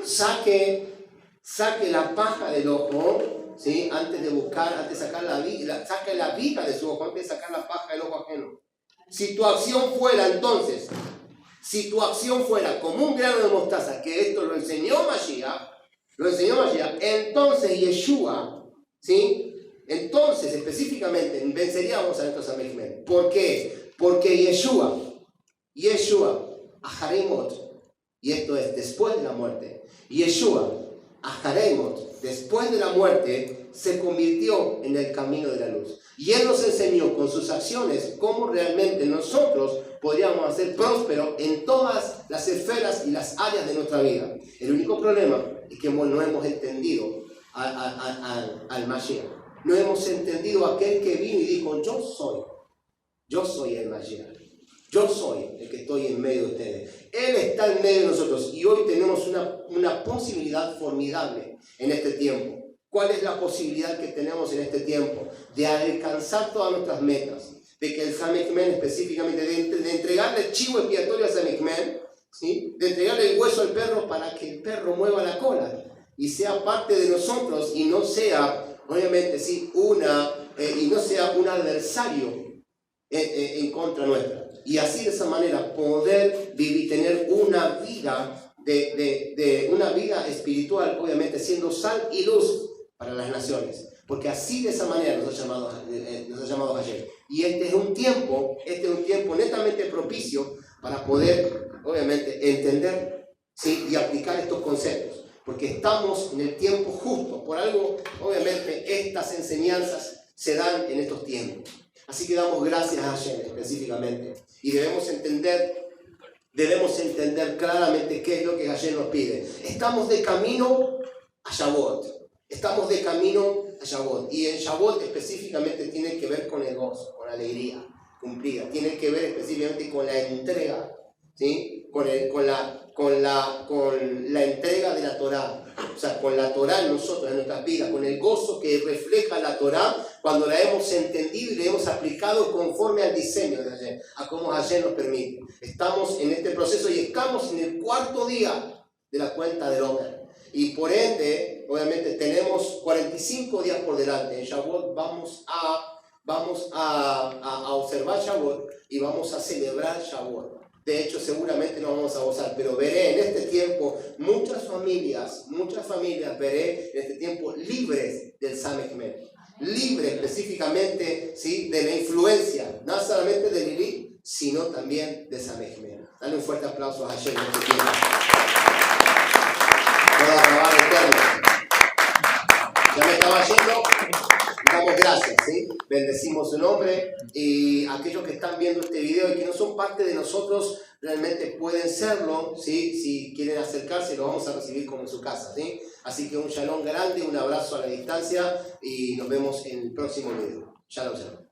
Speaker 1: Saque la paja del ojo, ¿sí?, antes de sacar la viga, saque la viga de su ojo antes de sacar la paja del ojo ajeno. Si tu acción fuera como un grano de mostaza, que esto lo enseñó Mashiach, entonces Yeshua, ¿sí?, entonces específicamente venceríamos a nuestros Samechmen. ¿Por qué? Porque Yeshua, Aharemot, y esto es después de la muerte, Yeshua, Aharemot, después de la muerte, se convirtió en el camino de la luz. Y Él nos enseñó con sus acciones cómo realmente nosotros podríamos hacer próspero en todas las esferas y las áreas de nuestra vida. El único problema es que no hemos entendido al Mashiach. No hemos entendido a aquel que vino y dijo, yo soy el Mashiach. Yo soy el que estoy en medio de ustedes. Él está en medio de nosotros y hoy tenemos una posibilidad formidable en este tiempo. ¿Cuál es la posibilidad que tenemos en este tiempo? De alcanzar todas nuestras metas. De que el Samechmen específicamente, de entregarle el chivo expiatorio al Samechmen, ¿sí?, de entregarle el hueso al perro para que el perro mueva la cola y sea parte de nosotros y no sea, obviamente, ¿sí?, y no sea un adversario en contra nuestra. Y así de esa manera poder vivir, tener una vida una vida espiritual, obviamente siendo sal y luz para las naciones. Porque así de esa manera nos ha llamado Hashem. Y este es un tiempo netamente propicio para poder, obviamente, entender ¿sí? Y aplicar estos conceptos, porque estamos en el tiempo justo. Por algo, obviamente, estas enseñanzas se dan en estos tiempos. Así que damos gracias a Hashem específicamente. Y debemos entender claramente qué es lo que Hashem nos pide. Estamos de camino a Shavuot. Estamos de camino a Shavuot. Y en Shavuot específicamente tiene que ver con el gozo, con la alegría cumplida. Tiene que ver específicamente con la entrega, ¿sí? Con la entrega de la Torá. O sea, con la Torá en nosotros, en nuestras vidas, con el gozo que refleja la Torá cuando la hemos entendido y la hemos aplicado conforme al diseño de Hashem, a cómo Hashem nos permite. Estamos en este proceso y estamos en el 4.º día de la cuenta del Omer. Y por ende, obviamente, tenemos 45 días por delante. En Shavuot vamos a observar Shavuot y vamos a celebrar Shavuot. De hecho, seguramente nos vamos a gozar, pero veré en este tiempo muchas familias veré en este tiempo libres del Samech Mem, libres específicamente, ¿sí? De la influencia, no solamente de Lilith, sino también de Samech Mem. Dale un fuerte aplauso a Hashem en este tiempo. Ya me estaba yendo. Damos gracias, ¿sí? Bendecimos su nombre, y aquellos que están viendo este video y que no son parte de nosotros realmente pueden serlo, ¿sí? Si quieren acercarse, lo vamos a recibir como en su casa, ¿sí? Así que un shalom grande, un abrazo a la distancia y nos vemos en el próximo video. Shalom, shalom.